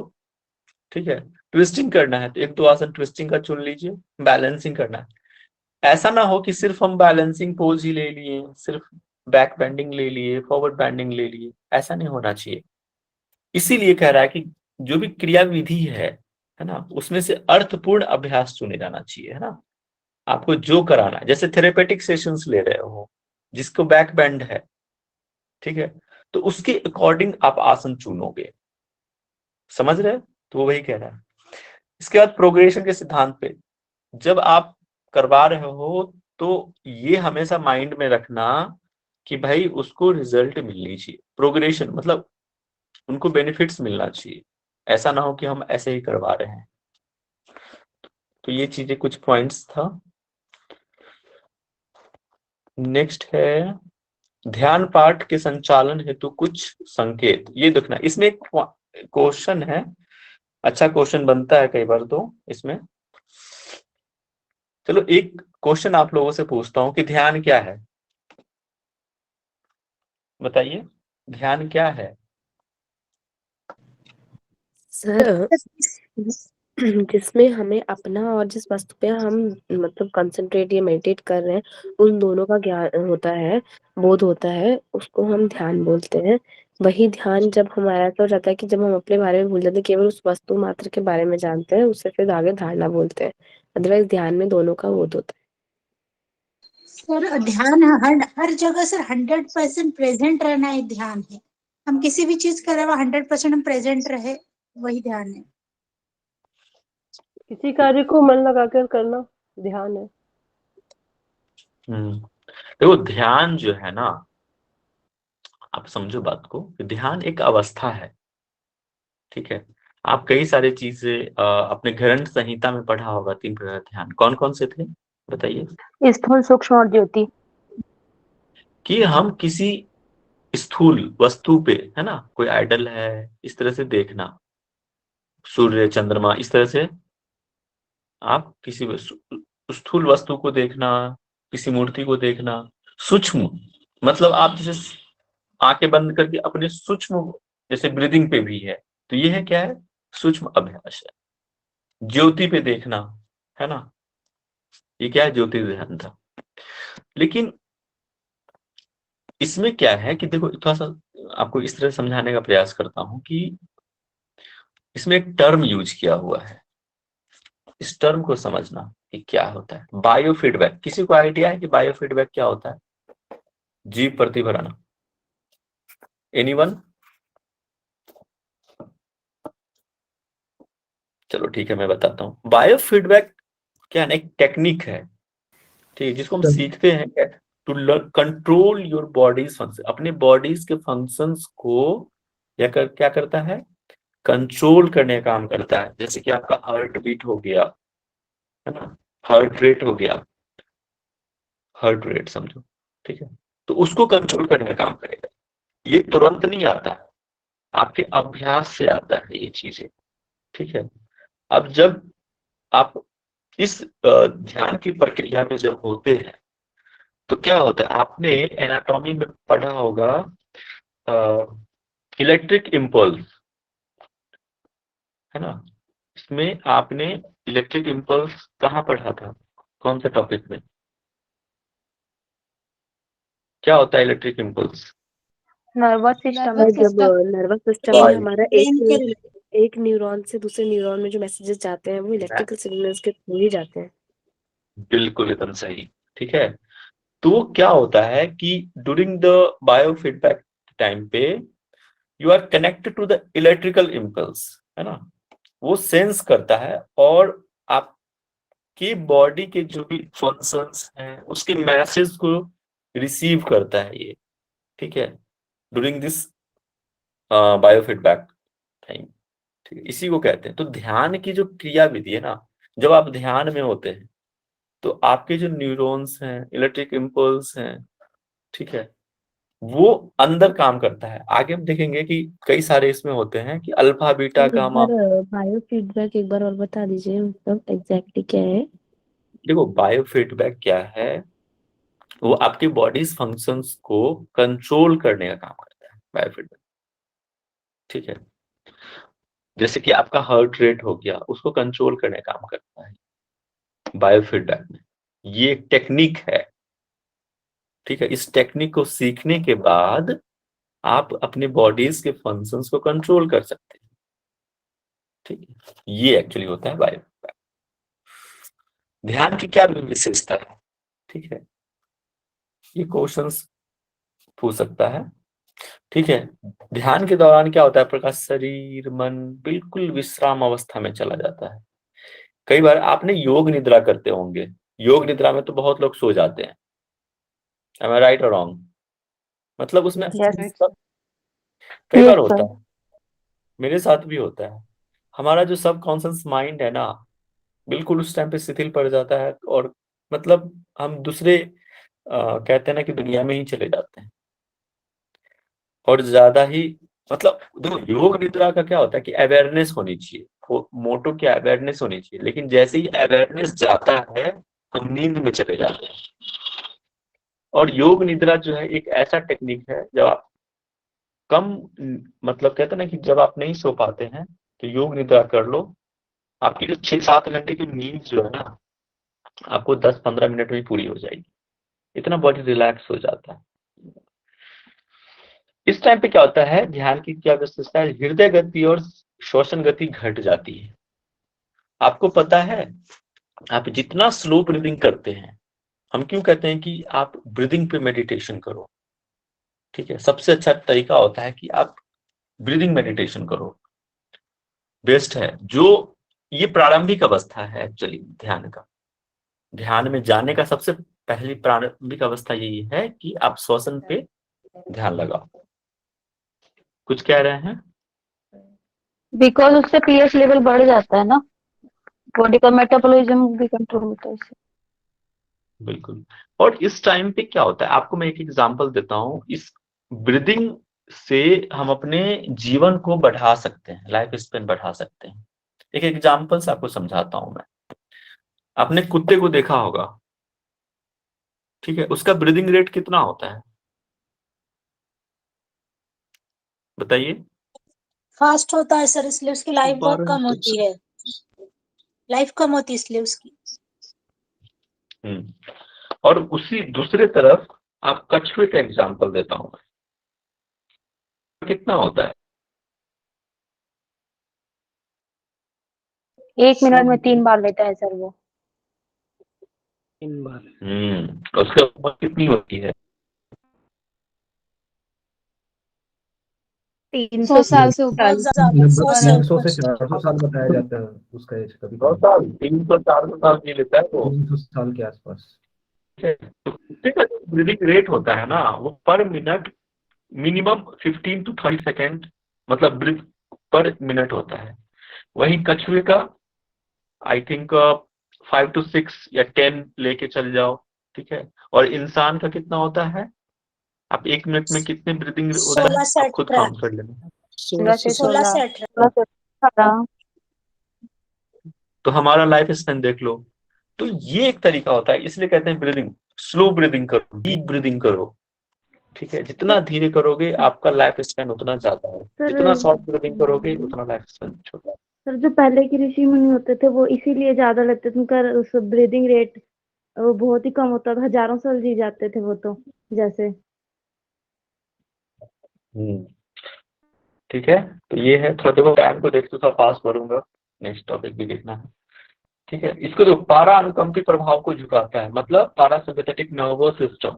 Speaker 1: ठीक है। ट्विस्टिंग करना है तो 1-2 आसन ट्विस्टिंग का चुन लीजिए। बैलेंसिंग करना है, ऐसा ना हो कि सिर्फ हम बैलेंसिंग पोज ही ले लिए, सिर्फ बैक बेंडिंग ले लिए, फॉरवर्ड बेंडिंग ले लिए, ऐसा नहीं होना चाहिए। इसीलिए कह रहा है कि जो भी क्रिया विधि है ना, उसमें से अर्थपूर्ण अभ्यास चुने जाना चाहिए, है ना। आपको जो कराना है, जैसे थेरेपेटिक सेशंस ले रहे हो जिसको बैक बेंड है, ठीक है, तो उसके अकॉर्डिंग आप आसन चुनोगे, समझ रहे हैं? तो वो वही कह रहा है। इसके बाद प्रोग्रेशन के सिद्धांत पे, जब आप करवा रहे हो तो ये हमेशा माइंड में रखना कि भाई उसको रिजल्ट मिलनी चाहिए। प्रोग्रेशन मतलब उनको बेनिफिट्स मिलना चाहिए, ऐसा ना हो कि हम ऐसे ही करवा रहे हैं। तो ये चीजें कुछ पॉइंट्स था। नेक्स्ट है ध्यान पाठ के संचालन हेतु कुछ संकेत। ये देखना, इसमें एक क्वेश्चन है, अच्छा क्वेश्चन बनता है कई बार तो इसमें। चलो एक क्वेश्चन आप लोगों से पूछता हूँ कि ध्यान क्या है, बताइए ध्यान क्या है।
Speaker 3: सर जिसमें हमें अपना और जिस वस्तु पे हम मतलब कंसंट्रेट या मेडिटेट कर रहे हैं उन दोनों का ज्ञान होता है, बोध होता है, उसको हम ध्यान बोलते हैं। वही ध्यान जब हमारा ऐसा हो जाता है कि जब हम अपने बारे में भूल जाते हैं, केवल उस वस्तु मात्र के बारे में जानते हैं, उससे फिर आगे धारणा बोलते हैं। अदरवाइज ध्यान में दोनों का बोध होता है।
Speaker 6: सर ध्यान हर हर जगह सर 100% प्रेजेंट रहना एक ध्यान है। हम किसी भी चीज कर रहे हैं 100% हम प्रेजेंट रहे, वही ध्यान है।
Speaker 4: किसी कार्य को मन लगाकर करना ध्यान है।
Speaker 1: देखो ध्यान जो है ना, आप समझो बात को, ध्यान एक अवस्था है, ठीक है। आप कई सारी चीजें अपने ग्रंथ संहिता में पढ़ा होगा, 3 प्रकार ध्यान कौन कौन से थे बताइए।
Speaker 2: स्थूल सूक्ष्म और ज्योति।
Speaker 1: कि हम किसी स्थूल वस्तु पे, है ना, कोई आइडल है इस तरह से देखना, सूर्य चंद्रमा, इस तरह से आप किसी स्थूल वस्तु को देखना, किसी मूर्ति को देखना, सूक्ष्म मतलब आप जैसे आंखें बंद करके अपने सूक्ष्म, जैसे ब्रीदिंग पे भी है, तो ये है क्या है, सूक्ष्म अभ्यास है। ज्योति पे देखना, है ना, ये क्या है, ज्योति ध्यान था। लेकिन इसमें क्या है कि देखो, थोड़ा सा आपको इस तरह समझाने का प्रयास करता हूं कि इसमें एक टर्म यूज किया हुआ है, इस टर्म को समझना कि क्या होता है बायो फीडबैक। किसी को आइडिया है कि बायो फीडबैक क्या होता है? जीव प्रतिभरण, एनीवन? चलो ठीक है, मैं बताता हूँ। बायो फीडबैक क्या है ना, एक टेक्निक है, ठीक है, जिसको हम सीखते हैं to learn control your bodies function, अपने बॉडीज के फंक्शंस को क्या करता है, कंट्रोल करने का काम करता है। जैसे कि आपका हार्ट बीट हो गया, है ना, हार्ट रेट हो गया, हार्ट रेट समझो, ठीक है, तो उसको कंट्रोल करने का काम करेगा। ये तुरंत नहीं आता है, आपके अभ्यास से आता है ये चीजें, ठीक है। अब जब आप इस ध्यान की प्रक्रिया में जब होते हैं तो क्या होता है, आपने एनाटॉमी में पढ़ा होगा इलेक्ट्रिक इम्पल्स, है ना, इसमें आपने इलेक्ट्रिक इम्पल्स कहाँ पढ़ा था, कौन से टॉपिक में? क्या होता है इलेक्ट्रिक इम्पल्स?
Speaker 2: Nervous system.
Speaker 3: और जब नर्वस सिस्टम में
Speaker 1: Right.
Speaker 3: हमारा
Speaker 6: ब्रेन के
Speaker 3: एक न्यूरॉन से दूसरे न्यूरॉन में जो मैसेजेस जाते हैं वो इलेक्ट्रिकल सिग्नल्स के थ्रू ही जाते हैं।
Speaker 1: बिल्कुल एकदम सही, ठीक है। तो क्या होता है कि during the bio feedback time पे you are connected to the electrical impulse, है ना, वो सेंस करता है और आपकी बॉडी के जो भी फंक्शंस हैं उसके मैसेज को रिसीव करता है ये, ठीक है, during this bio feedback time, ठीक है, इसी को कहते हैं। तो ध्यान की जो क्रिया विधि है ना, जब आप ध्यान में होते हैं तो आपके जो न्यूरॉन्स हैं, इलेक्ट्रिक इम्पल्स हैं, ठीक है, वो अंदर काम करता है। आगे हम देखेंगे कि कई सारे इसमें होते हैं कि अल्फा बीटा
Speaker 3: एक
Speaker 1: गामा।
Speaker 3: बार बायो फीडबैक एक बार और बता दीजिए, मतलब एग्जैक्टली क्या है?
Speaker 1: देखो बायो फीडबैक क्या है, वो आपकी बॉडीज फंक्शंस को कंट्रोल करने का काम करता है बायो फीडबैक, ठीक है। जैसे कि आपका हार्ट रेट हो गया, उसको कंट्रोल करने का काम करता है बायो फीडबैक में। ये एक टेक्निक है, ठीक है। इस टेक्निक को सीखने के बाद आप अपने बॉडीज के फंक्शंस को कंट्रोल कर सकते हैं, ठीक है। ये एक्चुअली होता है बायो फीडबैक। ध्यान की क्या विशेषता है, ठीक है, ये क्वेश्चंस पूछ सकता है, ठीक है। ध्यान के दौरान क्या होता है, प्रकाश शरीर मन बिल्कुल विश्राम अवस्था में चला जाता है। कई बार आपने योग निद्रा करते होंगे, योग निद्रा में तो बहुत लोग सो जाते हैं, am I right or wrong? मतलब उसमें
Speaker 2: Yes.
Speaker 1: कई बार
Speaker 2: यस
Speaker 1: होता
Speaker 2: सर।
Speaker 1: है, मेरे साथ भी होता है, हमारा जो सबकॉन्शियस माइंड है ना, बिल्कुल उस टाइम पे शिथिल पड़ जाता है और मतलब हम दूसरे कहते हैं ना कि दुनिया में ही चले जाते हैं और ज्यादा ही, मतलब देखो योग निद्रा का क्या होता है कि अवेयरनेस होनी चाहिए, मोटो क्या अवेयरनेस होनी चाहिए, लेकिन जैसे ही अवेयरनेस जाता है हम नींद में चले जाते हैं। और योग निद्रा जो है एक ऐसा टेक्निक है, जब आप कम, मतलब कहते हैं ना कि जब आप नहीं सो पाते हैं तो योग निद्रा कर लो, आपकी जो 6-7 घंटे की नींद जो है ना, आपको 10-15 मिनट में पूरी हो जाएगी, इतना बॉडी रिलैक्स हो जाता है। इस टाइम पे क्या होता है, ध्यान की क्या विशेषता है, हृदय गति और श्वसन गति घट जाती है। आपको पता है, आप जितना स्लो ब्रीदिंग करते हैं, हम क्यों कहते हैं कि आप ब्रीदिंग पे मेडिटेशन करो, ठीक है, सबसे अच्छा तरीका होता है कि आप ब्रीदिंग मेडिटेशन करो, बेस्ट है। जो ये प्रारंभिक अवस्था है एक्चुअली ध्यान का, ध्यान में जाने का सबसे पहली प्रारंभिक अवस्था यही है कि आप श्वसन पे ध्यान लगाओ। कुछ कह रहे हैं?
Speaker 2: बिकॉज उससे पीएच लेवल बढ़ जाता है ना, बॉडी का मेटाबॉलिज्म भी कंट्रोल होता है इससे।
Speaker 1: बिल्कुल। और इस टाइम पे क्या होता है, आपको मैं एक एग्जांपल देता हूँ, इस ब्रीदिंग से हम अपने जीवन को बढ़ा सकते हैं, लाइफ स्पेन बढ़ा सकते हैं। एक एग्जांपल से आपको समझाता हूं मैं। आपने कुत्ते को देखा होगा, ठीक है, उसका ब्रीदिंग रेट कितना होता है बताइए?
Speaker 6: फास्ट होता है सर, इसलिए उसकी लाइफ बहुत कम होती है, लाइफ कम होती है इसलिए उसकी।
Speaker 1: और उसी दूसरे तरफ आप कछुए का एग्जांपल देता हूं, कितना होता है?
Speaker 2: 1 मिनट में 3 बार लेता है सर वो।
Speaker 7: 3 बार।
Speaker 1: उसकी उम्र कितनी होती है?
Speaker 5: 300 साल से ऊपर।
Speaker 6: बहुत ज्यादा, 100 से
Speaker 8: 300
Speaker 6: ऊपर।
Speaker 8: से 400 साल बताया जाता है उसका एज, कभी
Speaker 1: 100 साल, 300-400 साल जी लेता है वो।
Speaker 8: 300 साल के आसपास।
Speaker 1: ठीक है, ब्रीदिंग रेट होता है ना, वो पर मिनट मिनिमम 15 to 30 सेकेंड, मतलब ब्रीथ पर मिनट होता है। वही कछुए का आई थिंक 5 to 6 या 10 लेके चल जाओ, ठीक है। और इंसान का कितना होता है? आप 1 मिनट में कितने ब्रीदिंग होता
Speaker 6: 16
Speaker 1: है
Speaker 6: से
Speaker 1: आप खुद
Speaker 6: 18।
Speaker 1: काउंट कर लेना।
Speaker 2: 16 से
Speaker 6: 16 से 18।
Speaker 2: 18।
Speaker 1: तो हमारा लाइफ स्पैन देख लो। तो ये एक तरीका होता है, इसलिए कहते हैं ब्रीदिंग, स्लो ब्रीदिंग करो, डीप ब्रीदिंग करो, ठीक है। जितना धीरे करोगे आपका लाइफ स्पैन उतना ज्यादा है, जितना शॉर्ट ब्रीदिंग करोगे उतना लाइफ स्पैन छोटा है।
Speaker 5: सर जो पहले के ऋषि मुनि होते थे वो इसीलिए ज्यादा लगते थे, उनका उस ब्रीदिंग रेट वो बहुत ही कम होता था, हजारों साल जी जाते थे वो तो, जैसे।
Speaker 1: ठीक है, तो ये है। थोड़ा देखो टाइम को देखते थोड़ा फास्ट बढ़ूंगा, नेक्स्ट टॉपिक भी देखना है, ठीक है। इसको जो पारा अनुकंपी प्रभाव को झुकाता है, मतलब पारासिम्पैथेटिक नर्वस सिस्टम,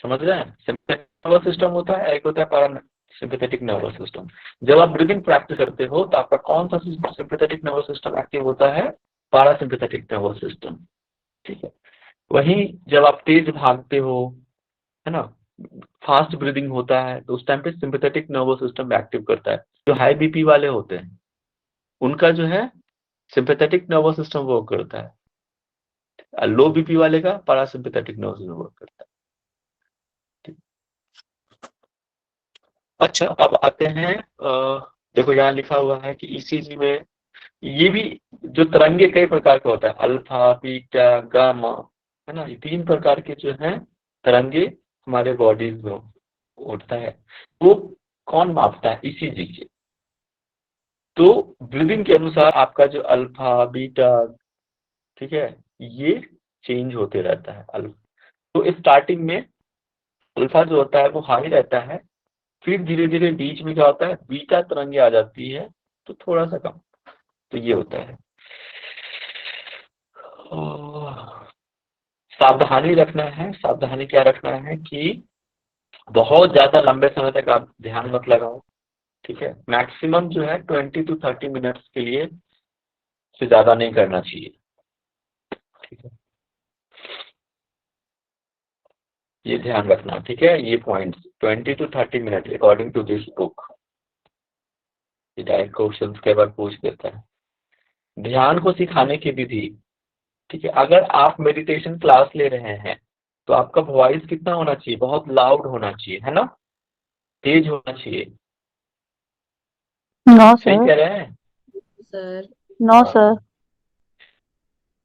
Speaker 1: समझ रहे हैं? सिम्पैथेटिक नर्वस सिस्टम होता है, एक होता है पारासिम्पैथेटिक नर्वस सिस्टम। जब आप ब्रीदिंग प्रैक्टिस करते हो तो आपका कौन सा सिम्पैथेटिक नर्वस सिस्टम एक्टिव होता है? पारासिम्पैथेटिक नर्वस सिस्टम, ठीक है। वहीं जब आप तेज भागते हो, है ना, फास्ट ब्रीदिंग होता है, तो उस टाइम पे सिंपैथेटिक नर्वस सिस्टम एक्टिव करता है। जो हाई बीपी वाले होते हैं उनका जो है सिंपैथेटिक नर्वस सिस्टम वर्क करता है, लो बीपी वाले का पैरासिम्पैथेटिक नर्वस सिस्टम वर्क करता है, ठीक। अच्छा, अब आते हैं देखो यहाँ लिखा हुआ है कि ईसीजी में ये भी जो तरंगे कई प्रकार के होता है, अल्फा, बीटा, गामा, है ना, ये 3 प्रकार के जो है तरंगे हमारे बॉडीज में उठता है। वो कौन मापता है? ईसीजी के। तो ब्रीदिंग के अनुसार आपका जो अल्फा, बीटा, ठीक है, ये चेंज होते रहता है। अल्फा तो स्टार्टिंग में अल्फा जो होता है वो हाई रहता है, फिर धीरे धीरे बीच में क्या होता है, बीटा तरंगे आ जाती है तो थोड़ा सा कम। तो ये होता है। सावधानी रखना है, सावधानी क्या रखना है कि बहुत ज्यादा लंबे समय तक आप ध्यान मत लगाओ, ठीक है। मैक्सिमम जो है 20 to 30 मिनट्स के लिए से ज्यादा नहीं करना चाहिए, ठीक है। ये ध्यान रखना, ठीक है। ये point 20 to 30 minute according to this book, ये डायरेक्ट क्वेश्चन कई बार पूछ देता है। ध्यान को सिखाने की विधि, ठीक है। अगर आप मेडिटेशन क्लास ले रहे हैं तो आपका वॉइस कितना होना चाहिए? बहुत लाउड होना चाहिए, है ना, तेज होना चाहिए।
Speaker 2: नो
Speaker 1: सही
Speaker 2: सर।
Speaker 1: कह रहे हैं?
Speaker 3: Sir
Speaker 2: no sir.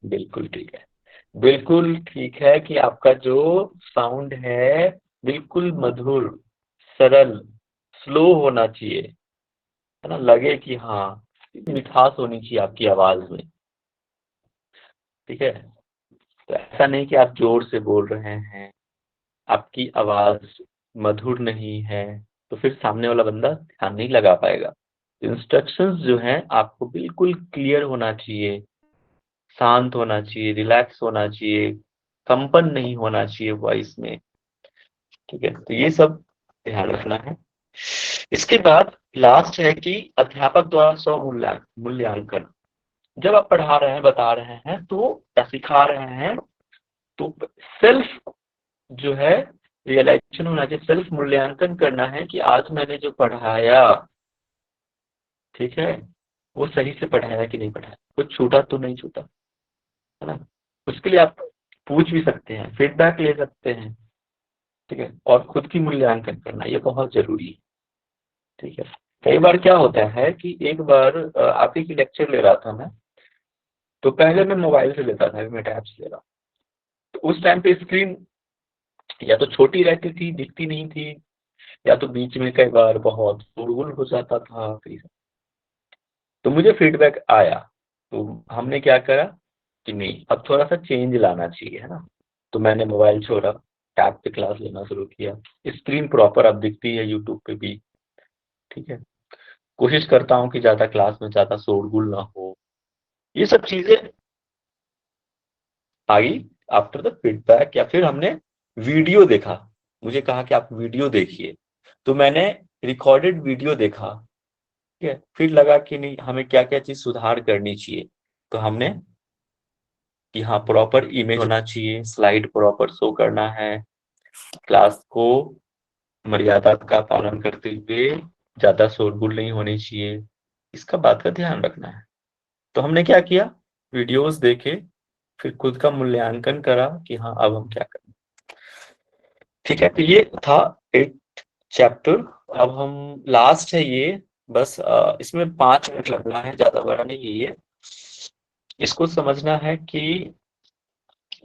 Speaker 1: बिल्कुल ठीक है, बिल्कुल ठीक है कि आपका जो साउंड है बिल्कुल मधुर, सरल, स्लो होना चाहिए, है ना, लगे कि हाँ मिठास होनी चाहिए आपकी आवाज में, ठीक है। तो ऐसा नहीं कि आप जोर से बोल रहे हैं, आपकी आवाज मधुर नहीं है, तो फिर सामने वाला बंदा ध्यान नहीं लगा पाएगा। इंस्ट्रक्शंस जो हैं आपको बिल्कुल क्लियर होना चाहिए, शांत होना चाहिए, रिलैक्स होना चाहिए, कंपन नहीं होना चाहिए वॉइस में, ठीक है। तो ये सब ध्यान रखना है। इसके बाद लास्ट है कि अध्यापक द्वारा स्व मूल्यांकन। जब आप पढ़ा रहे हैं, बता रहे हैं तो या सिखा रहे हैं तो सेल्फ जो है रियलाइजेशन होना चाहिए, सेल्फ मूल्यांकन करना है कि आज मैंने जो पढ़ाया, ठीक है, वो सही से पढ़ाया कि नहीं पढ़ाया, कुछ छूटा तो नहीं छूटा, है ना। उसके लिए आप पूछ भी सकते हैं, फीडबैक ले सकते हैं, ठीक है। और खुद की मूल्यांकन करना ये बहुत जरूरी है, ठीक है। कई बार क्या होता है कि एक बार आप ही की लेक्चर ले रहा था मैं, तो पहले मैं मोबाइल से लेता था, अभी मैं टैब से ले रहा हूँ। तो उस टाइम पे स्क्रीन या तो छोटी रहती थी, दिखती नहीं थी, या तो बीच में कई बार बहुत शोरगुल हो जाता था। तो मुझे फीडबैक आया, तो हमने क्या करा कि नहीं, अब थोड़ा सा चेंज लाना चाहिए, है ना। तो मैंने मोबाइल छोड़ा, टैब पे क्लास लेना शुरू किया। स्क्रीन प्रॉपर अब दिखती है यूट्यूब पे भी, ठीक है। कोशिश करता हूँ कि ज्यादा क्लास में ज्यादा शोरगुल ना हो। ये सब चीजें आई आफ्टर द फीडबैक, या फिर हमने वीडियो देखा। मुझे कहा कि आप वीडियो देखिए, तो मैंने रिकॉर्डेड वीडियो देखा, ठीक है। फिर लगा कि नहीं, हमें क्या क्या चीज सुधार करनी चाहिए। तो हमने कि हाँ, प्रॉपर इमेज होना चाहिए, स्लाइड प्रॉपर शो करना है, क्लास को मर्यादा का पालन करते हुए ज्यादा शोरगुल नहीं होनी चाहिए, इसका बात का ध्यान रखना है। तो हमने क्या किया, वीडियोस देखे, फिर खुद का मूल्यांकन करा कि हाँ अब हम क्या करें, ठीक है। तो ये था 8 चैप्टर। अब हम लास्ट है ये, बस इसमें 5 मिनट लगना है, ज्यादा बड़ा नहीं है ये। इसको समझना है कि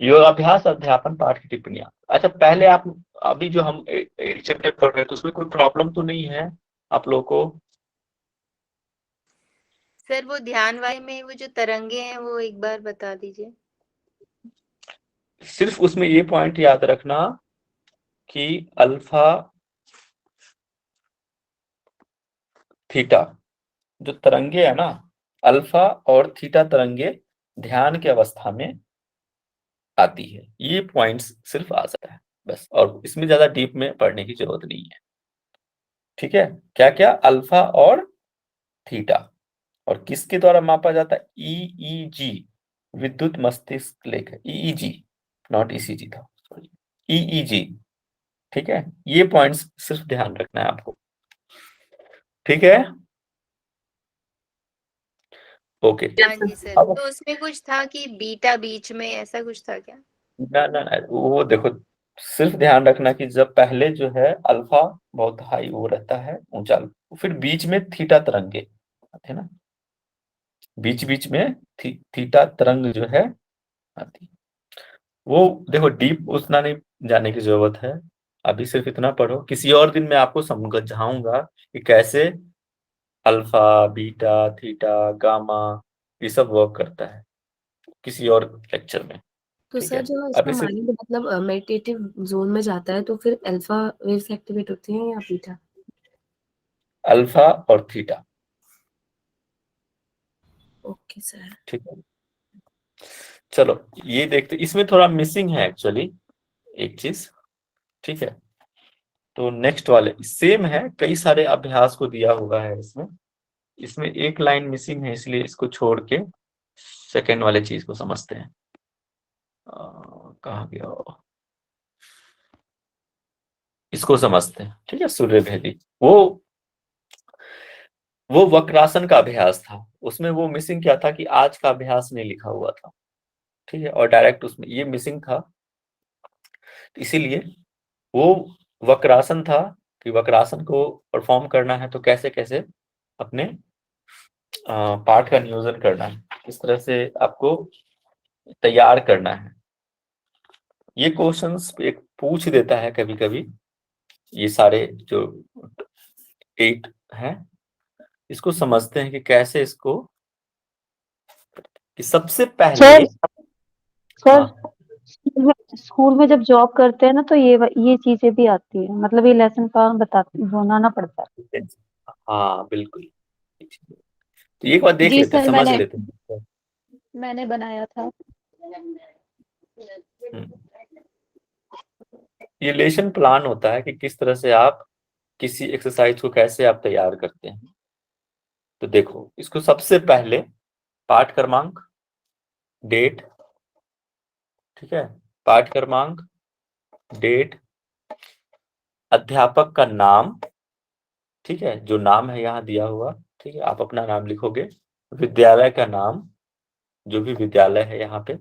Speaker 1: योगाभ्यास अध्यापन पाठ की टिप्पणियां। अच्छा, पहले आप, अभी जो हम 8 चैप्टर पढ़ रहे हैं, तो उसमें कोई प्रॉब्लम तो नहीं है आप लोगों को?
Speaker 9: सर वो ध्यान वाले में वो जो तरंगे हैं वो एक बार बता दीजिए।
Speaker 1: सिर्फ उसमें ये पॉइंट याद रखना कि अल्फा थीटा जो तरंगे है ना, अल्फा और थीटा तरंगे ध्यान की अवस्था में आती है। ये पॉइंट्स सिर्फ आ सकता है बस, और इसमें ज्यादा डीप में पढ़ने की जरूरत नहीं है, ठीक है। क्या क्या? अल्फा और थीटा। और किसके द्वारा मापा जाता है? ईईजी, विद्युत मस्तिष्क लेख, ईईजी, नॉट ईसीजी था, सॉरी, ईईजी, ठीक है। ये पॉइंट्स सिर्फ ध्यान रखना है आपको, ठीक है, ओके।
Speaker 9: हाँ जी सर,
Speaker 1: अब
Speaker 9: तो उसमें कुछ था कि बीटा बीच में, ऐसा कुछ था क्या?
Speaker 1: ना ना ना, वो देखो, सिर्फ ध्यान रखना कि जब पहले जो है अल्फा बहुत हाई वो रहता है, ऊंचा, फिर बीच में थीटा तरंगे आते हैं ना, बीच बीच में थीटा तरंग जो है आती है। वो देखो, डीप उतना नहीं जाने की जरूरत है, अभी सिर्फ इतना पढ़ो। किसी और दिन मैं आपको समझाऊंगा कि कैसे अल्फा, बीटा, थीटा, गामा ये सब वर्क करता है, किसी और लेक्चर में,
Speaker 3: तो
Speaker 1: ठीक
Speaker 3: सर
Speaker 1: है।
Speaker 3: जब इसका
Speaker 1: अभी सिर्फ
Speaker 3: माइंड मतलब मेडिटेटिव जोन में जाता है तो फिर अल्फा वेव्स एक्टिवेट होती हैं या बीटा?
Speaker 1: अल्फा और थीटा,
Speaker 3: ओके सर।
Speaker 1: ठीक है। चलो ये देखते, इसमें थोड़ा मिसिंग है एक्चुअली एक चीज, ठीक है। तो नेक्स्ट वाले सेम है, कई सारे अभ्यास को दिया हुआ है इसमें, इसमें एक लाइन मिसिंग है, इसलिए इसको छोड़ के सेकेंड वाले चीज को समझते हैं। कहाँ गया इसको समझते हैं, ठीक है। सूर्य भेदी, वो वक्रासन का अभ्यास था, उसमें वो मिसिंग क्या था कि आज का अभ्यास नहीं लिखा हुआ था, ठीक है, और डायरेक्ट उसमें ये मिसिंग था, इसीलिए वो वक्रासन था कि वक्रासन को परफॉर्म करना है तो कैसे कैसे अपने पाठ का नियोजन करना है, किस तरह से आपको तैयार करना है। ये क्वेश्चंस एक पूछ देता है कभी कभी, ये सारे जो 8 हैं, इसको समझते हैं कि कैसे इसको, कि सबसे पहले,
Speaker 2: सर
Speaker 1: हाँ
Speaker 2: स्कूल में जब जॉब करते हैं ना, तो ये चीजें भी आती है, मतलब ये लेसन प्लान बनाना पड़ता है।
Speaker 1: हाँ बिल्कुल। तो एक बार देख
Speaker 2: जी
Speaker 1: लेते हैं,
Speaker 2: सर,
Speaker 1: समझ लेते हैं।
Speaker 2: मैंने बनाया था।
Speaker 1: हम्म। ये लेसन प्लान होता है कि किस तरह से आप किसी एक्सरसाइज को कैसे आप तैयार करते हैं। तो देखो, इसको सबसे पहले पाठ क्रमांक, डेट, ठीक है, पाठ क्रमांक, डेट, अध्यापक का नाम, ठीक है, जो नाम है यहाँ दिया हुआ, ठीक है, आप अपना नाम लिखोगे, विद्यालय का नाम, जो भी विद्यालय है यहाँ पे,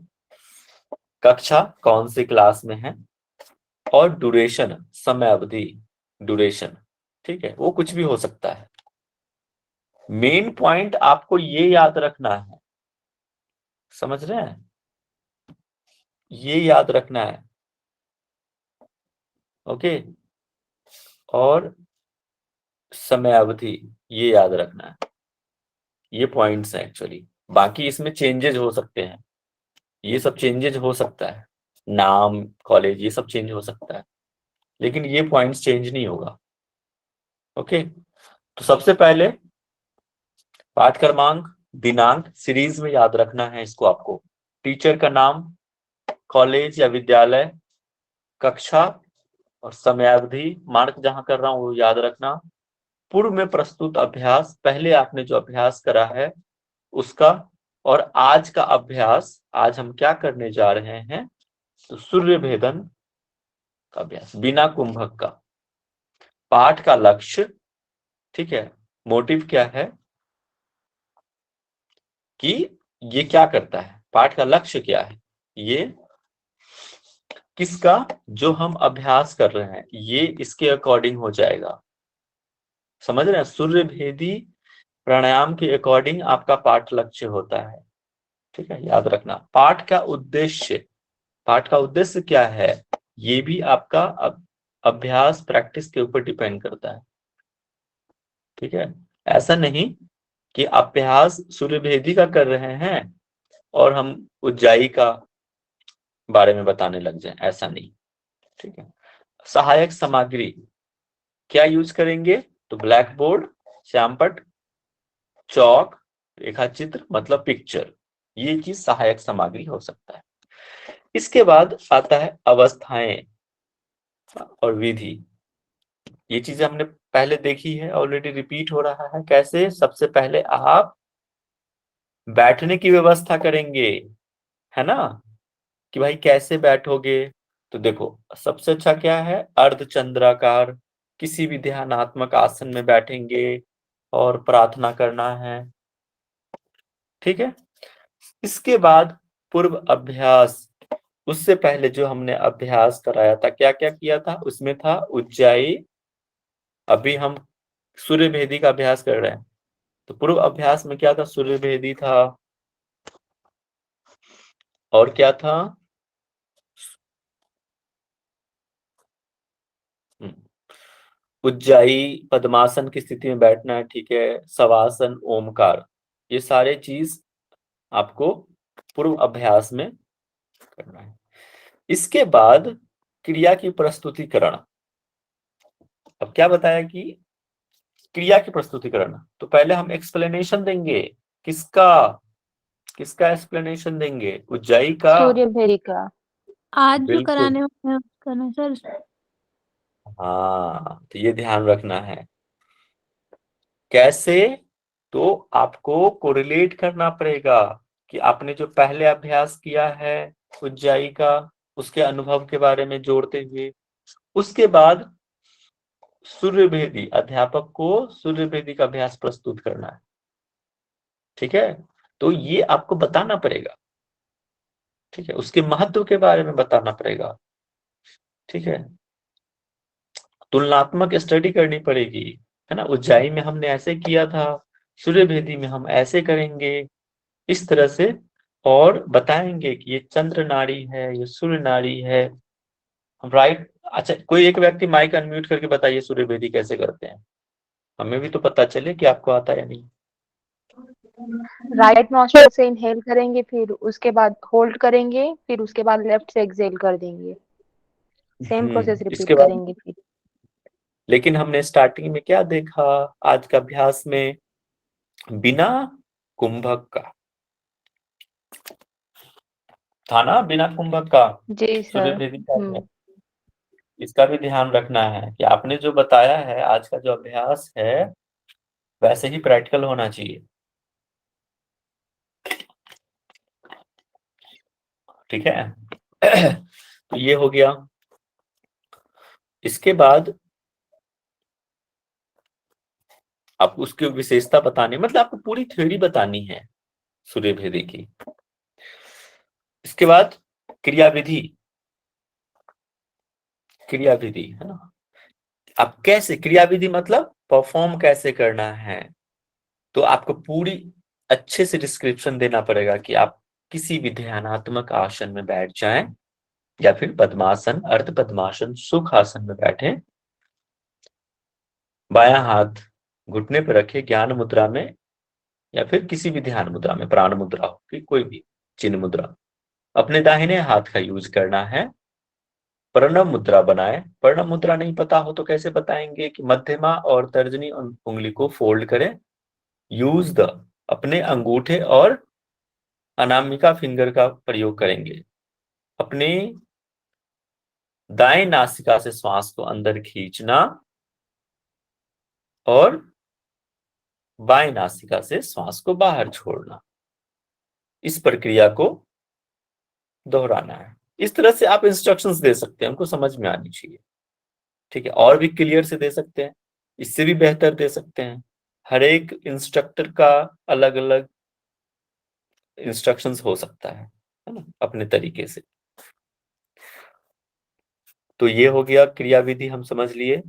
Speaker 1: कक्षा कौन सी क्लास में है, और ड्यूरेशन, समय अवधि, ड्यूरेशन, ठीक है, वो कुछ भी हो सकता है। मेन पॉइंट आपको ये याद रखना है, समझ रहे हैं, ये याद रखना है, ओके। और समय अवधि ये याद रखना है। ये पॉइंट्स हैं एक्चुअली, बाकी इसमें चेंजेस हो सकते हैं, ये सब चेंजेस हो सकता है, नाम कॉलेज ये सब चेंज हो सकता है, लेकिन ये पॉइंट्स चेंज नहीं होगा, ओके। तो सबसे पहले पाठ क्रमांक, दिनांक सीरीज में याद रखना है इसको आपको, टीचर का नाम, कॉलेज या विद्यालय, कक्षा और समयावधि, मार्क जहां कर रहा हूं वो याद रखना। पूर्व में प्रस्तुत अभ्यास, पहले आपने जो अभ्यास करा है उसका, और आज का अभ्यास, आज हम क्या करने जा रहे हैं, तो सूर्य भेदन का अभ्यास बिना कुंभक का। पाठ का लक्ष्य, ठीक है, मोटिव क्या है कि ये क्या करता है, पाठ का लक्ष्य क्या है, ये किसका, जो हम अभ्यास कर रहे हैं ये इसके अकॉर्डिंग हो जाएगा, समझ रहे हैं। सूर्य भेदी प्राणायाम के अकॉर्डिंग आपका पाठ लक्ष्य होता है, ठीक है, याद रखना। पाठ का उद्देश्य, पाठ का उद्देश्य क्या है, ये भी आपका अभ्यास प्रैक्टिस के ऊपर डिपेंड करता है, ठीक है। ऐसा नहीं कि अभ्यास सूर्य भेदी का कर रहे हैं और हम उज्जाई का बारे में बताने लग जाएं, ऐसा नहीं, ठीक है। सहायक सामग्री क्या यूज करेंगे, तो ब्लैक बोर्ड, श्यामपट, चौक, रेखा चित्र मतलब पिक्चर, ये चीज सहायक सामग्री हो सकता है। इसके बाद आता है अवस्थाएं और विधि, ये चीजें हमने पहले देखी है, ऑलरेडी रिपीट हो रहा है। कैसे, सबसे पहले आप बैठने की व्यवस्था करेंगे, है ना, कि भाई कैसे बैठोगे, तो देखो सबसे अच्छा क्या है, अर्धचंद्राकार किसी भी ध्यानात्मक आसन में बैठेंगे और प्रार्थना करना है, ठीक है। इसके बाद पूर्व अभ्यास, उससे पहले जो हमने अभ्यास कराया था, क्या क्या किया था, उसमें था उज्जाई, अभी हम सूर्य भेदी का अभ्यास कर रहे हैं, तो पूर्व अभ्यास में क्या था, सूर्य भेदी था, और क्या था, उज्जाई पद्मासन की स्थिति में बैठना है, ठीक है, शवासन, ओमकार, ये सारे चीज आपको पूर्व अभ्यास में करना है। इसके बाद क्रिया की प्रस्तुतिकरण, अब क्या बताया कि क्रिया की प्रस्तुतिकरण, तो पहले हम एक्सप्लेनेशन देंगे, किसका किसका एक्सप्लेनेशन देंगे, उज्जाई का,
Speaker 2: सूर्य भेदी का।
Speaker 10: आज जो
Speaker 1: बिल्कुल,
Speaker 10: कराने होते हैं उसका ना सर।
Speaker 1: हाँ, तो ये ध्यान रखना है। कैसे, तो आपको कोरिलेट करना पड़ेगा कि आपने जो पहले अभ्यास किया है उज्जाई का, उसके अनुभव के बारे में जोड़ते हुए, उसके बाद सूर्य भेदी, अध्यापक को सूर्य भेदी का अभ्यास प्रस्तुत करना है, ठीक है, तो ये आपको बताना पड़ेगा, ठीक है, उसके महत्व के बारे में बताना पड़ेगा, ठीक है, तुलनात्मक स्टडी करनी पड़ेगी, है ना, उज्जाई में हमने ऐसे किया था, सूर्य भेदी में हम ऐसे करेंगे, इस तरह से, और बताएंगे कि ये चंद्र नाड़ी है, ये सूर्य नाड़ी है, राइट। अच्छा, कोई एक व्यक्ति माइक अनम्यूट करके बताइए सूर्य भेदी कैसे करते हैं, हमें भी तो पता चले कि आपको आता है या नहीं।
Speaker 2: राइट नॉस्ट्रिल से इनहेल करेंगे, फिर उसके बाद होल्ड करेंगे, फिर उसके बाद लेफ्ट से एक्सहेल कर देंगे, सेम प्रोसेस रिपीट
Speaker 1: इसके बाद,
Speaker 2: करेंगे फिर।
Speaker 1: लेकिन हमने स्टार्टिंग में क्या देखा आज का अभ्यास में, बिना कुंभक का था ना, बिना कुंभक का
Speaker 2: जी
Speaker 1: सूर्य
Speaker 2: सर।
Speaker 1: भेदी का अभ्यास। इसका भी ध्यान रखना है कि आपने जो बताया है आज का जो अभ्यास है वैसे ही प्रैक्टिकल होना चाहिए, ठीक है। तो ये हो गया। इसके बाद आप उसकी विशेषता बतानी, मतलब आपको पूरी थ्योरी बतानी है सूर्य भेदी की। इसके बाद क्रियाविधि, क्रियाविधि है ना, आप कैसे, क्रियाविधि मतलब परफॉर्म कैसे करना है, तो आपको पूरी अच्छे से डिस्क्रिप्शन देना पड़ेगा कि आप किसी भी ध्यानात्मक आसन में बैठ जाएं या फिर पद्मासन, अर्ध पद्मासन, सुख आसन में बैठे, बायां हाथ घुटने पर रखे, ज्ञान मुद्रा में या फिर किसी भी ध्यान मुद्रा में, प्राण मुद्रा हो कि कोई भी चिन्ह मुद्रा, अपने दाहिने हाथ का यूज करना है। प्रणव मुद्रा बनाए। प्रणव मुद्रा नहीं पता हो तो कैसे बताएंगे कि मध्यमा और तर्जनी उंगली को फोल्ड करें, यूज द, अपने अंगूठे और अनामिका फिंगर का प्रयोग करेंगे, अपने दाएं नासिका से श्वास को अंदर खींचना और बाएं नासिका से श्वास को बाहर छोड़ना। इस प्रक्रिया को दोहराना है। इस तरह से आप इंस्ट्रक्शंस दे सकते हैं, उनको समझ में आनी चाहिए। ठीक है, और भी क्लियर से दे सकते हैं, इससे भी बेहतर दे सकते हैं। हर एक इंस्ट्रक्टर का अलग अलग इंस्ट्रक्शंस हो सकता है ना, अपने तरीके से। तो ये हो गया क्रिया विधि, हम समझ लिए।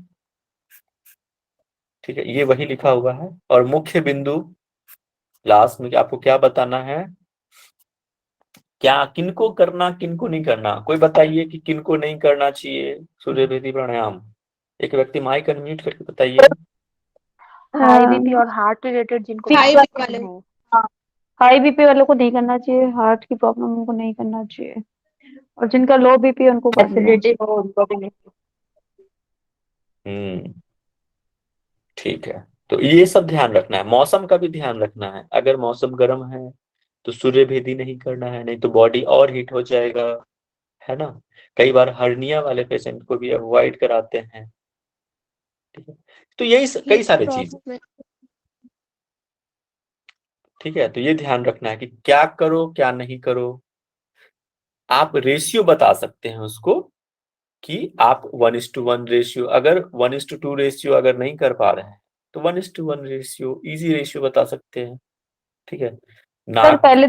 Speaker 1: ठीक है, ये वही लिखा हुआ है। और मुख्य बिंदु लास्ट में आपको क्या बताना है, क्या किनको करना किनको नहीं करना। कोई बताइए कि किनको नहीं करना चाहिए सूर्य भेदी प्राणायाम। एक व्यक्ति माइक अनम्यूट करके बताइए।
Speaker 2: हाई बीपी और हार्ट रिलेटेड जिनको
Speaker 6: हाई बीपी वाले।
Speaker 2: हाई बीपी वालों को नहीं करना चाहिए, हार्ट की प्रॉब्लम उनको नहीं करना चाहिए, और जिनका लो बीपी उनको
Speaker 3: एसिडिटी हो उनको भी नहीं।
Speaker 1: ठीक है, तो ये सब ध्यान रखना है। मौसम का भी ध्यान रखना है। अगर मौसम गर्म है तो सूर्य भेदी नहीं करना है, नहीं तो बॉडी और हीट हो जाएगा, है ना। कई बार हर्निया वाले पेशेंट को भी अवॉइड कराते हैं। ठीक है, तो यही कई सारी चीज। ठीक है, तो ये ध्यान रखना है कि क्या करो क्या नहीं करो। आप रेशियो बता सकते हैं उसको कि आप 1:1 रेशियो, अगर 1:2 रेशियो अगर नहीं कर पा रहे हैं तो 1:1 रेशियो, इजी रेशियो बता सकते हैं। ठीक है,
Speaker 2: सर पहले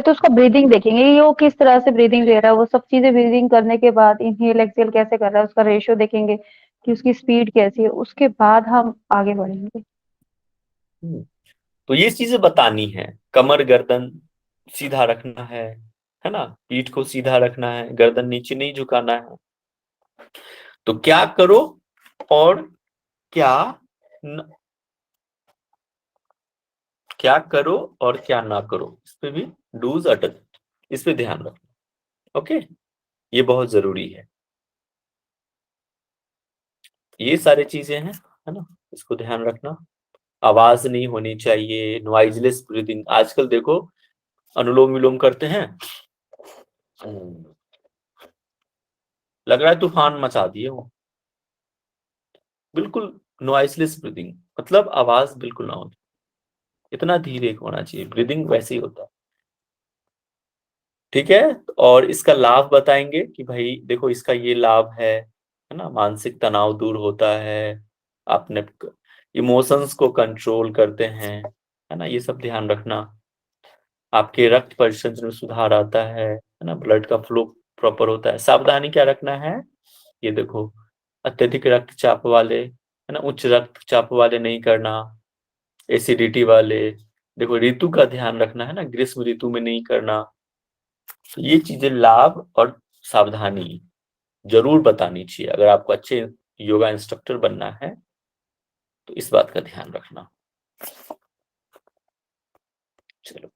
Speaker 2: तो उसका ब्रीदिंग देखेंगे, ये वो किस तरह से ब्रीदिंग ले रहा है, वो सब चीजें ब्रीदिंग करने के बाद इनहेल एक्सहेल कैसे कर रहा है, उसका रेशियो देखेंगे कि उसकी स्पीड कैसी है, उसके बाद हम आगे बढ़ेंगे।
Speaker 1: तो ये चीजें बतानी है। कमर गर्दन सीधा रखना है ना, पीठ को सीधा रखना है, गर्दन नीचे नहीं झुकाना है। तो क्या करो और क्या क्या करो और क्या ना करो, इस पे भी डूज अटक, इस पे ध्यान रखना। ओके, ये बहुत जरूरी है। ये सारी चीजें हैं, है ना, इसको ध्यान रखना। आवाज नहीं होनी चाहिए, नॉइजलेस ब्रीदिंग। आजकल देखो अनुलोम विलोम करते हैं, लग रहा है तूफान मचा दिए वो। बिल्कुल नॉइसलेस ब्रीदिंग, मतलब आवाज बिल्कुल ना हो, इतना धीरे होना चाहिए। ब्रीदिंग वैसे ही होता है। ठीक है, और इसका लाभ बताएंगे कि भाई देखो इसका ये लाभ है ना, मानसिक तनाव दूर होता है, आपने इमोशंस को कंट्रोल करते हैं, है ना, ये सब ध्यान रखना। आपके रक्त परिसंचरण में सुधार आता है ना, ब्लड का फ्लो प्रॉपर होता है। सावधानी क्या रखना है, ये देखो अत्यधिक रक्तचाप वाले, है ना, उच्च रक्तचाप वाले नहीं करना, एसिडिटी वाले, देखो ऋतु का ध्यान रखना है ना, ग्रीष्म ऋतु में नहीं करना। तो ये चीजें लाभ और सावधानी जरूर बतानी चाहिए। अगर आपको अच्छे योगा इंस्ट्रक्टर बनना है तो इस बात का ध्यान रखना। चलो,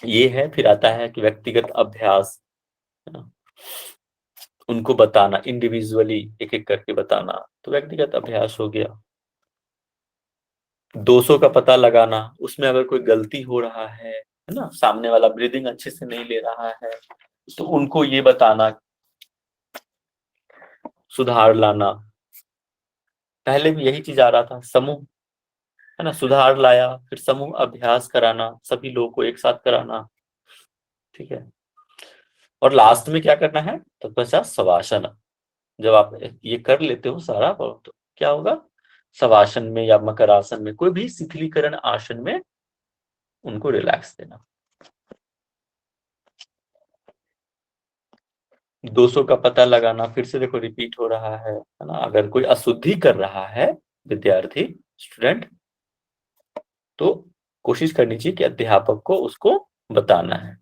Speaker 1: ये है। फिर आता है कि व्यक्तिगत अभ्यास, है ना, उनको बताना इंडिविजुअली, एक एक करके बताना। तो व्यक्तिगत अभ्यास हो गया। दोषों का पता लगाना, उसमें अगर कोई गलती हो रहा है ना, सामने वाला ब्रीदिंग अच्छे से नहीं ले रहा है तो उनको ये बताना, सुधार लाना। पहले भी यही चीज आ रहा था, समूह, है ना, सुधार लाया, फिर समूह अभ्यास कराना, सभी लोगों को एक साथ कराना। ठीक है, और लास्ट में क्या करना है, तत्पश्चात शवासन। जब आप ये कर लेते हो सारा तो क्या होगा, शवासन में या मकर आसन में, कोई भी शिथिलीकरण आसन में उनको रिलैक्स देना। दोषों का पता लगाना, फिर से देखो रिपीट हो रहा है ना। अगर कोई अशुद्धि कर रहा है विद्यार्थी स्टूडेंट, तो कोशिश करनी चाहिए कि अध्यापक को उसको बताना है।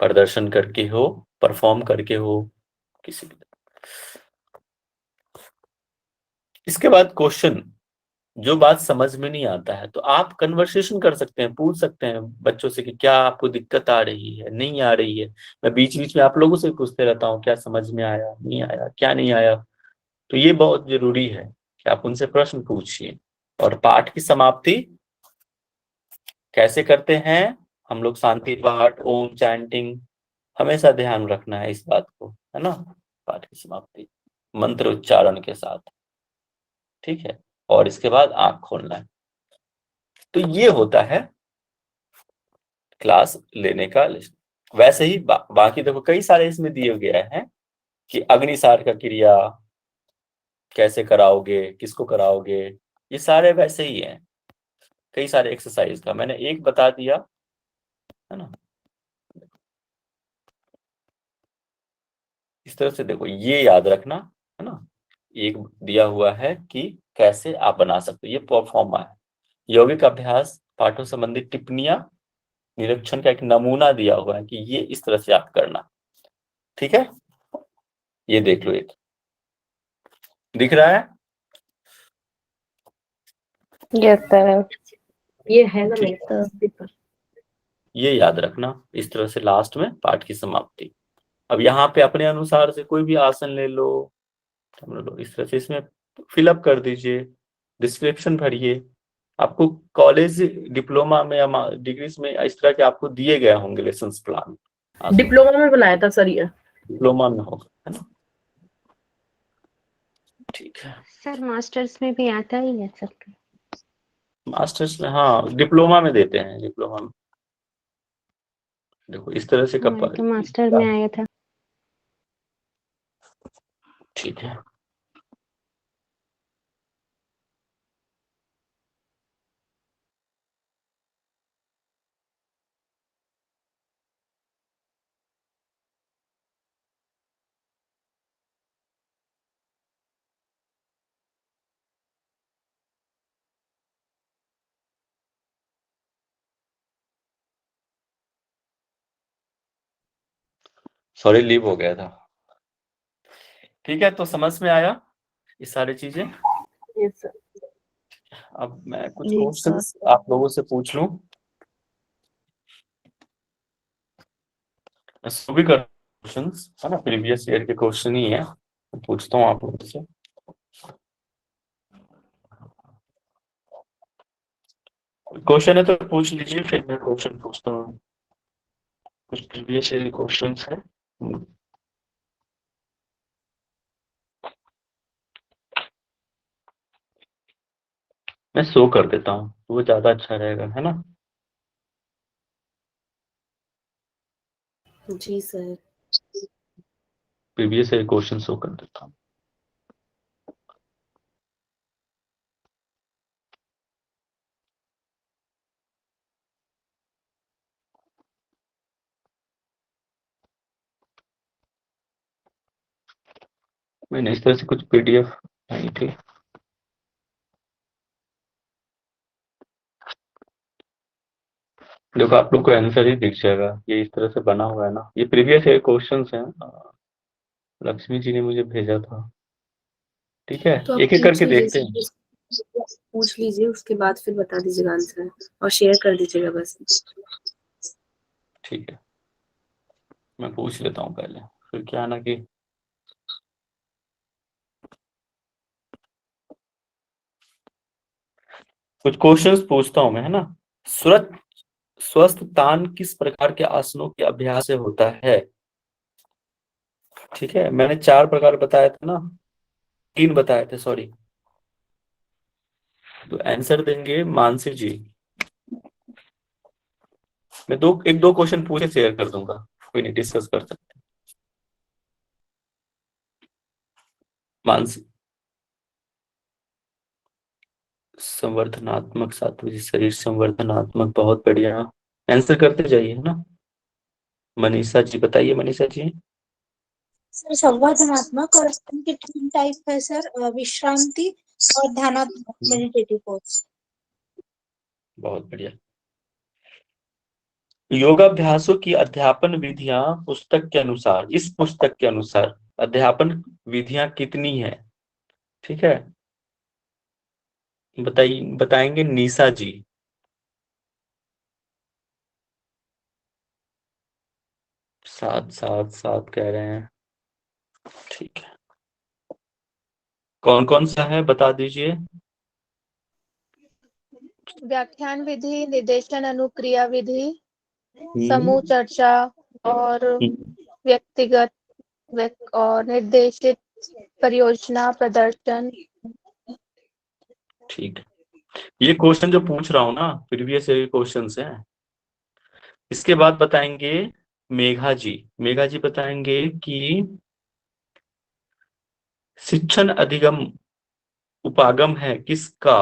Speaker 1: प्रदर्शन करके हो, परफॉर्म करके हो, किसी भी। इसके बाद क्वेश्चन, जो बात समझ में नहीं आता है तो आप कन्वर्सेशन कर सकते हैं, पूछ सकते हैं बच्चों से कि क्या आपको दिक्कत आ रही है, नहीं आ रही है। मैं बीच बीच में आप लोगों से पूछते रहता हूँ, क्या समझ में आया, नहीं आया, क्या नहीं आया। तो ये बहुत जरूरी है कि आप उनसे प्रश्न पूछिए। और पाठ की समाप्ति कैसे करते हैं हम लोग? शांति पाठ, ओम चैंटिंग, हमेशा ध्यान रखना है इस बात को, है ना। पाठ की समाप्ति मंत्र उच्चारण के साथ, ठीक है। और इसके बाद आंख खोलना है। तो ये होता है क्लास लेने का लिस्ट। वैसे ही बाकी देखो कई सारे इसमें दिए गए हैं कि अग्निसार का क्रिया कैसे कराओगे, किसको कराओगे, ये सारे वैसे ही हैं। कई सारे एक्सरसाइज का मैंने एक बता दिया, है ना। इस तरह से देखो, ये याद रखना, है ना। एक दिया हुआ है कि कैसे आप बना सकते हो, ये परफॉर्मा है। यौगिक अभ्यास पाठों संबंधित टिप्पणियां, निरीक्षण का एक नमूना दिया हुआ है कि ये इस तरह से आप करना, ठीक है। ये देख लो, एक दिख रहा है।
Speaker 3: यस सर, ये है ना मेरे
Speaker 1: ठीक।
Speaker 3: पास पेपर।
Speaker 1: ये याद रखना, इस तरह से लास्ट में पाठ की समाप्ति। अब यहाँ पे अपने अनुसार से कोई भी आसन ले लो, इस तरह से इसमें फिलअप कर दीजिए, डिस्क्रिप्शन भरिए। आपको कॉलेज डिप्लोमा में या डिग्रीज में इस तरह के आपको दिए गए होंगे लेसन प्लान।
Speaker 3: डिप्लोमा में बनाया था सर ये।
Speaker 1: डिप्लोमा में होगा, है ना। ठीक है
Speaker 11: सर मास्टर्स में भी आता ही है सब।
Speaker 1: मास्टर्स में, हाँ डिप्लोमा में देते हैं, डिप्लोमा में देखो इस तरह से
Speaker 11: हमारे तो मास्टर में आया था।
Speaker 1: ठीक है। सॉरी, लीव हो गया था। ठीक है, तो समझ में आया ये सारी चीजें।
Speaker 3: Yes sir.
Speaker 1: अब मैं कुछ
Speaker 3: जी
Speaker 1: क्वेश्चंस आप लोगों से पूछ लूं। मैं भी कर क्वेश्चंस, है ना, प्रीवियस ईयर के क्वेश्चन ही है, पूछता हूँ आप लोगों से। क्वेश्चन है तो पूछ लीजिए, फिर मैं क्वेश्चन पूछता हूँ। कुछ प्रीवियस ईयर क्वेश्चंस है। मैं शो कर देता हूँ, वो ज्यादा अच्छा रहेगा, है ना।
Speaker 3: जी sir.
Speaker 1: Previous year question show कर देता हूँ। मैंने इस तरह से कुछ पीडीएफ आई थी। देखो आप लोग को आंसर ही दिख जाएगा, ये इस तरह से बना हुआ है ना। ये प्रीवियस ईयर क्वेश्चंस हैं, लक्ष्मी जी ने मुझे भेजा था। ठीक है,
Speaker 3: तो आप
Speaker 1: एक एक
Speaker 3: पूछ
Speaker 1: करके
Speaker 3: लीजिए
Speaker 1: देखते हैं।
Speaker 3: पूछ लीजिए, उसके बाद फिर बता दीजिएगा आंसर और शेयर कर दीजिएगा बस।
Speaker 1: ठीक है, मैं पूछ लेता हूँ पहले, फिर क्या ना कि कुछ क्वेश्चंस पूछता हूँ मैं, है ना। स्वस्थ तान किस प्रकार के आसनों के अभ्यास से होता है? ठीक है, मैंने 4 प्रकार बताए थे ना, 3 बताए थे, सॉरी। तो आंसर देंगे मानसी जी। मैं एक दो क्वेश्चन पूछे शेयर कर दूंगा, कोई नहीं, डिस्कस कर सकते हैं। मानसी, संवर्धनात्मक सात्विक शरीर संवर्धनात्मक, बहुत बढ़िया, आंसर करते जाइए, है ना। मनीषा जी बताइए, मनीषा जी।
Speaker 6: सर संवर्धनात्मक और इनके 3 टाइप है सर, विश्रांति और ध्यानात्मक मेडिटेटिव पोज।
Speaker 1: बहुत बढ़िया। योगाभ्यासों की अध्यापन विधियां पुस्तक के अनुसार, इस पुस्तक के अनुसार अध्यापन विधियां कितनी है? ठीक है, बताएंगे निशा जी। 7 7 7 कह रहे हैं, ठीक है। कौन कौन सा है बता दीजिए।
Speaker 10: व्याख्यान विधि, निर्देशन अनुक्रिया विधि, समूह चर्चा और व्यक्तिगत और निर्देशित परियोजना प्रदर्शन।
Speaker 1: ठीक है, ये क्वेश्चन जो पूछ रहा हूं ना, प्रीवियस क्वेश्चन है। इसके बाद बताएंगे मेघा जी। मेघा जी बताएंगे कि शिक्षण अधिगम उपागम है किसका?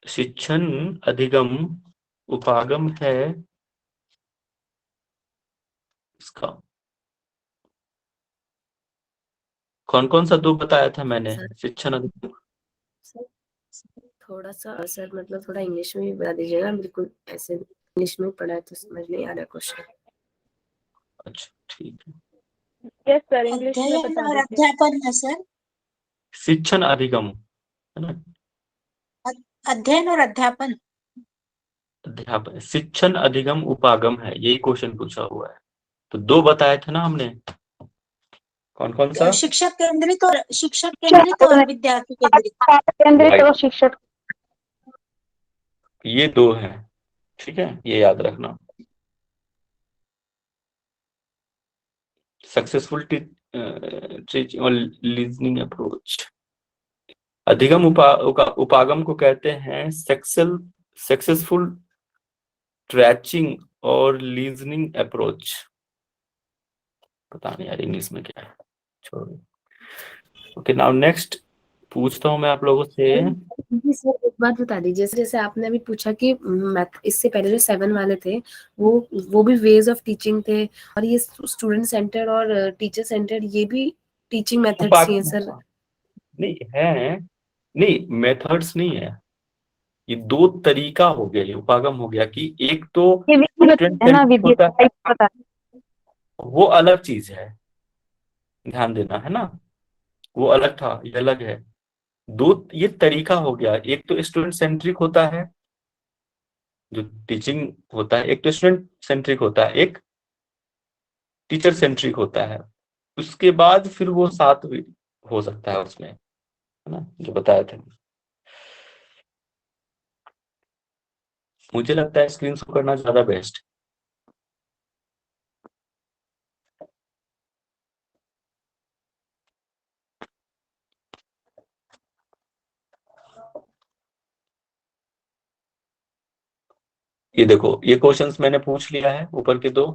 Speaker 1: शिक्षण अधिगम उपागम है इसका। कौन कौन सा दो बताया था मैंने? शिक्षण अधिगम,
Speaker 3: थोड़ा सा सर मतलब थोड़ा इंग्लिश में भी बता दीजिएगा, बिल्कुल ऐसे इंग्लिश में पढ़ा है तो समझ नहीं आ रहा क्वेश्चन।
Speaker 1: अच्छा ठीक है।
Speaker 10: यस सर, इंग्लिश में
Speaker 6: अध्ययन
Speaker 10: बता
Speaker 6: और
Speaker 10: दीजिए।
Speaker 6: अध्यापन है सर।
Speaker 1: शिक्षण अधिगम है ना,
Speaker 6: अध्ययन और अध्यापन।
Speaker 1: अध्यापन, शिक्षण अधिगम उपागम है, यही क्वेश्चन पूछा हुआ है। तो दो बताए थे ना हमने, कौन कौन सा?
Speaker 6: शिक्षक केंद्रित और विद्यार्थी केंद्रित।
Speaker 2: केंद्रित और शिक्षक।
Speaker 1: ये दो हैं, ठीक है, ये याद रखना। सक्सेसफुल टीचिंग और लिसनिंग अप्रोच। अधिगम उपागम को कहते हैं सक्सेसफुल ट्रैचिंग और लीजनिंग अप्रोच। पता नहीं यार इंग्लिश में क्या है, छोड़ो। ओके, नाउ नेक्स्ट पूछता हूं मैं आप लोगों से।
Speaker 3: जी सर, एक बात बता दीजिए, जैसे आपने अभी पूछा कि मैथ, इससे पहले जो 7 वाले थे वो भी वेज ऑफ टीचिंग थे, और ये स्टूडेंट सेंटर और टीचर सेंटर ये भी टीचिंग मेथड्स ही हैं सर।
Speaker 1: नहीं है, नहीं मेथड्स नहीं है, ये दो तरीका हो गया, ये उपागम हो गया कि एक तो
Speaker 2: ये
Speaker 1: स्टूडेंट
Speaker 2: है ना
Speaker 1: सेंट्रिक
Speaker 2: विधि
Speaker 1: होता है,
Speaker 2: पता।
Speaker 1: वो अलग चीज है, ध्यान देना है ना, वो अलग था, ये अलग है। दो ये तरीका हो गया, एक तो स्टूडेंट सेंट्रिक होता है जो टीचिंग होता है, एक तो स्टूडेंट सेंट्रिक होता है, एक टीचर सेंट्रिक होता है। उसके बाद फिर वो साथ भी हो सकता है उसमें, है ना, जो बताया था। मुझे लगता है स्क्रीन शो करना ज्यादा बेस्ट। ये देखो, ये क्वेश्चंस मैंने पूछ लिया है ऊपर के दो,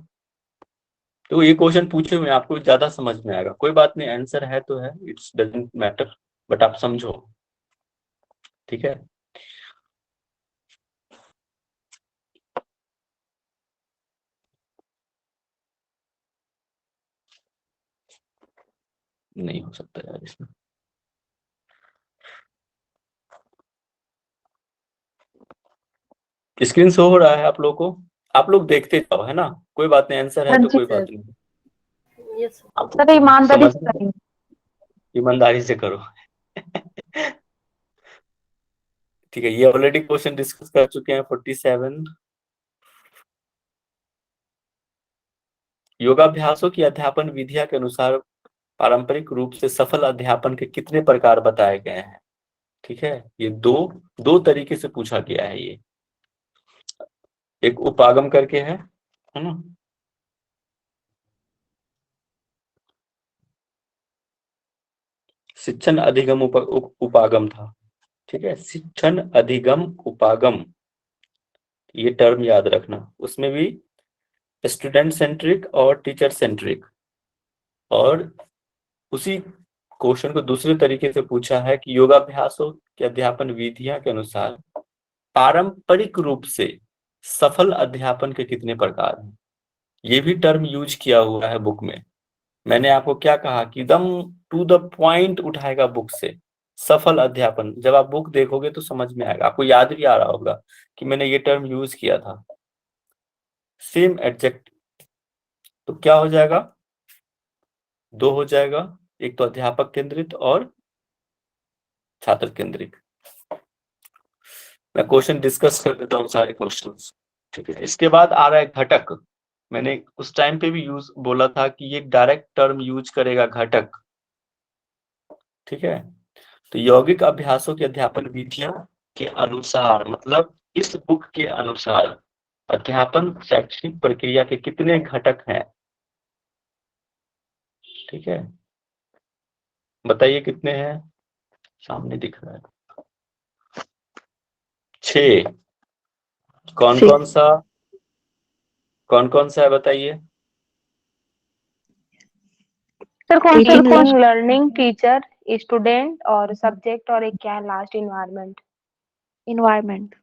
Speaker 1: तो ये क्वेश्चन पूछे हुए आपको ज्यादा समझ में आएगा। कोई बात नहीं, आंसर है तो है, इट्स डजंट मैटर, बट आप समझो, ठीक है। नहीं हो सकता यार इसमें। स्क्रीन शो हो रहा है आप लोगों को, आप लोग देखते जाओ, है ना, कोई बात नहीं, आंसर है
Speaker 2: हाँ
Speaker 1: तो
Speaker 2: जी
Speaker 1: कोई
Speaker 3: सर।
Speaker 1: बात नहीं।
Speaker 3: यस
Speaker 2: सर, ईमानदारी से
Speaker 1: समझ
Speaker 2: करेंगे।
Speaker 1: ईमानदारी से करो। ठीक है, ये ऑलरेडी क्वेश्चन डिस्कस कर चुके हैं 47। योगाभ्यासों की अध्यापन विधिया के अनुसार पारंपरिक रूप से सफल अध्यापन के कितने प्रकार बताए गए हैं? ठीक है, ये दो दो तरीके से पूछा गया है ये। एक उपागम करके है ना, शिक्षण अधिगम उपागम था, ठीक है, शिक्षण अधिगम उपागम, ये टर्म याद रखना। उसमें भी स्टूडेंट सेंट्रिक और टीचर सेंट्रिक, और उसी क्वेश्चन को दूसरे तरीके से पूछा है कि योगाभ्यासों के अध्यापन विधियां के अनुसार पारंपरिक रूप से सफल अध्यापन के कितने प्रकार हैं। ये भी टर्म यूज किया हुआ है बुक में। मैंने आपको क्या कहा कि एकदम टू द पॉइंट उठाएगा बुक से, सफल अध्यापन। जब आप बुक देखोगे तो समझ में आएगा, आपको याद भी आ रहा होगा कि मैंने ये टर्म यूज किया था। सेम एडजेक्टिव, तो क्या हो जाएगा? 2 हो जाएगा, एक तो अध्यापक केंद्रित और छात्र केंद्रित। मैं क्वेश्चन डिस्कस कर देता हूँ सारे क्वेश्चंस, ठीक है। इसके बाद आ रहा है घटक। मैंने उस टाइम पे भी यूज बोला था कि ये डायरेक्ट टर्म यूज करेगा घटक, ठीक है। तो यौगिक अभ्यासों की अध्यापन विधियों के अनुसार, मतलब इस बुक के अनुसार अध्यापन शैक्षणिक प्रक्रिया के कितने घटक हैं, ठीक है, बताइए कितने हैं? सामने दिख रहा है 6। कौन कौन सा है बताइए?
Speaker 2: सर कौन सा
Speaker 11: टीचिंग, लर्निंग, टीचर, स्टूडेंट और सब्जेक्ट, और एक क्या है लास्ट? इन्वायरमेंट,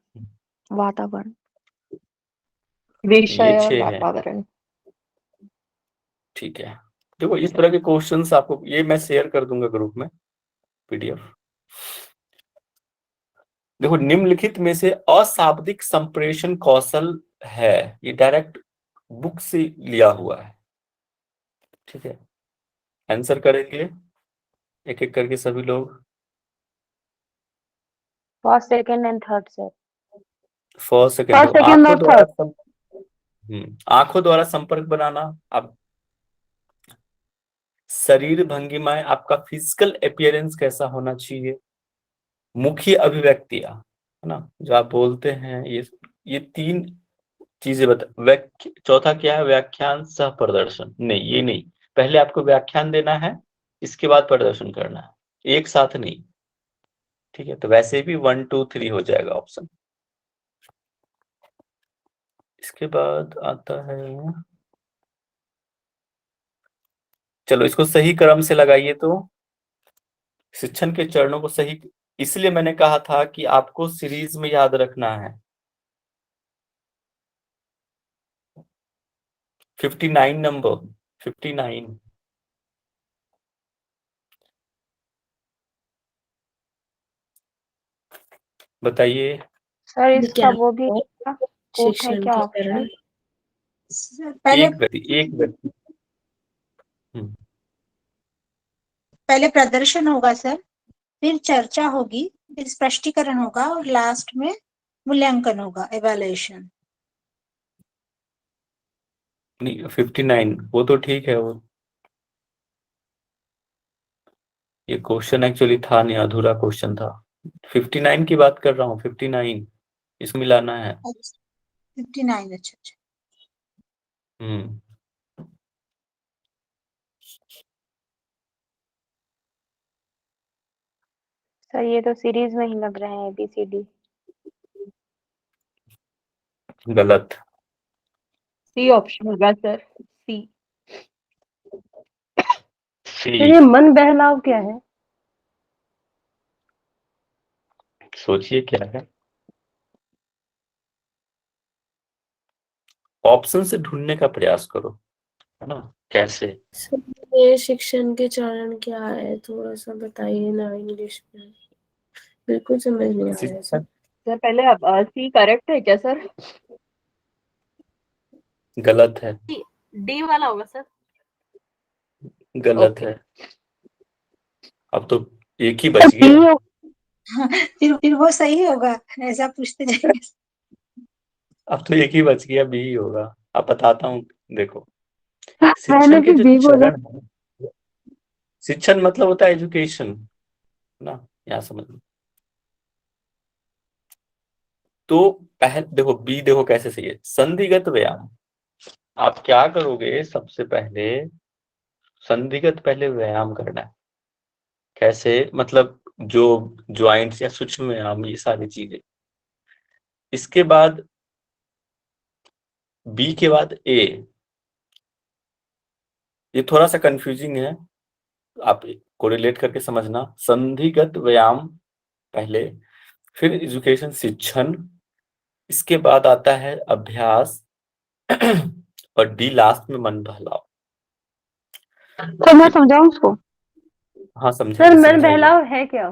Speaker 11: वातावरण।
Speaker 1: ये
Speaker 10: विषय और
Speaker 1: 6 है,
Speaker 10: वातावरण।
Speaker 1: ठीक है। देखो इस तरह के क्वेश्चंस आपको ये मैं शेयर कर दूंगा ग्रुप में पीडीएफ। देखो निम्नलिखित में से अशाब्दिक संप्रेषण कौशल है, ये डायरेक्ट बुक से लिया हुआ है, ठीक है। आंसर करेंगे एक एक करके सभी लोग।
Speaker 11: First, second and third sir.
Speaker 1: First second,
Speaker 2: first, second और थर्ड।
Speaker 1: आंखों द्वारा संपर्क बनाना। अब शरीर भंगिमाएं, आपका फिजिकल अपीयरेंस कैसा होना चाहिए। मुखी अभिव्यक्तियां, है ना, जो आप बोलते हैं, ये 3 चीजें बता। चौथा क्या है? व्याख्यान सह प्रदर्शन। नहीं, ये नहीं, पहले आपको व्याख्यान देना है, इसके बाद प्रदर्शन करना है, एक साथ नहीं, ठीक है। तो वैसे भी 1 2 3 हो जाएगा ऑप्शन। इसके बाद आता है, चलो इसको सही क्रम से लगाइए। तो शिक्षण के चरणों को सही, इसलिए मैंने कहा था कि आपको सीरीज में याद रखना है। 59 नंबर, 59 बताइए।
Speaker 2: सर इसका वो भी
Speaker 3: विज्ञान
Speaker 2: कोट है
Speaker 3: शिक्षण
Speaker 2: क्या
Speaker 3: के
Speaker 2: ऑप्शन?
Speaker 3: चरण।
Speaker 6: पहले
Speaker 1: एक व्यक्ति
Speaker 6: पहले प्रदर्शन होगा सर, फिर चर्चा होगी, फिर स्पष्टीकरण होगा और लास्ट में मूल्यांकन होगा, एवेल्युएशन।
Speaker 1: नहीं 59 वो तो ठीक है, वो ये क्वेश्चन एक्चुअली था नहीं, अधूरा क्वेश्चन था। 59 की बात कर रहा हूँ, 59 इसमें लाना है।
Speaker 6: 59, अच्छा अच्छा।
Speaker 1: हम्म
Speaker 11: सर ये तो सीरीज में ही लग रहे हैं ABCD।
Speaker 1: गलत।
Speaker 10: सी ऑप्शन होगा सर, सी।
Speaker 1: सी,
Speaker 4: तो ये मन बहलाव क्या है?
Speaker 1: सोचिए क्या है। ऑप्शन से ढूंढने का प्रयास करो, है ना, कैसे।
Speaker 3: ये शिक्षण के चरण क्या है, थोड़ा सा बताइए ना इंग्लिश में, बिल्कुल समझ नहीं आ रहा है सर।
Speaker 10: सर पहले सी करेक्ट है क्या सर?
Speaker 1: गलत है,
Speaker 10: डी वाला होगा सर।
Speaker 1: गलत
Speaker 10: ओके।
Speaker 1: है। अब तो एक ही बच गया।
Speaker 6: फिर वो सही होगा, ऐसा पूछते जाएंगे।
Speaker 1: अब तो एक ही बच गया, बी ही होगा। अब बताता हूँ, देखो
Speaker 2: मैंने
Speaker 1: शिक्षण के
Speaker 2: भी
Speaker 1: जो
Speaker 2: बी बोला।
Speaker 1: चरण है, शिक्षण मतलब होता है एजुकेशन, ना, यहाँ समझ लो। तो पहले देखो बी, देखो कैसे सही है। संधिगत व्यायाम, आप क्या करोगे? सबसे पहले संधिगत पहले व्यायाम करना है। कैसे मतलब? जो ज्वाइंट्स या सूक्ष्म व्यायाम, ये सारी चीजें। इसके बाद बी के बाद ए, ये थोड़ा सा कंफ्यूजिंग है, आप कोरिलेट करके समझना। संधिगत व्यायाम पहले, फिर एजुकेशन शिक्षण, इसके बाद आता है अभ्यास और डी लास्ट में मन बहलाव।
Speaker 2: तो मैं समझाऊं उसको?
Speaker 1: हाँ
Speaker 4: सर
Speaker 1: समझाइए,
Speaker 4: मन
Speaker 1: समझाइए।
Speaker 4: बहलाव है क्या?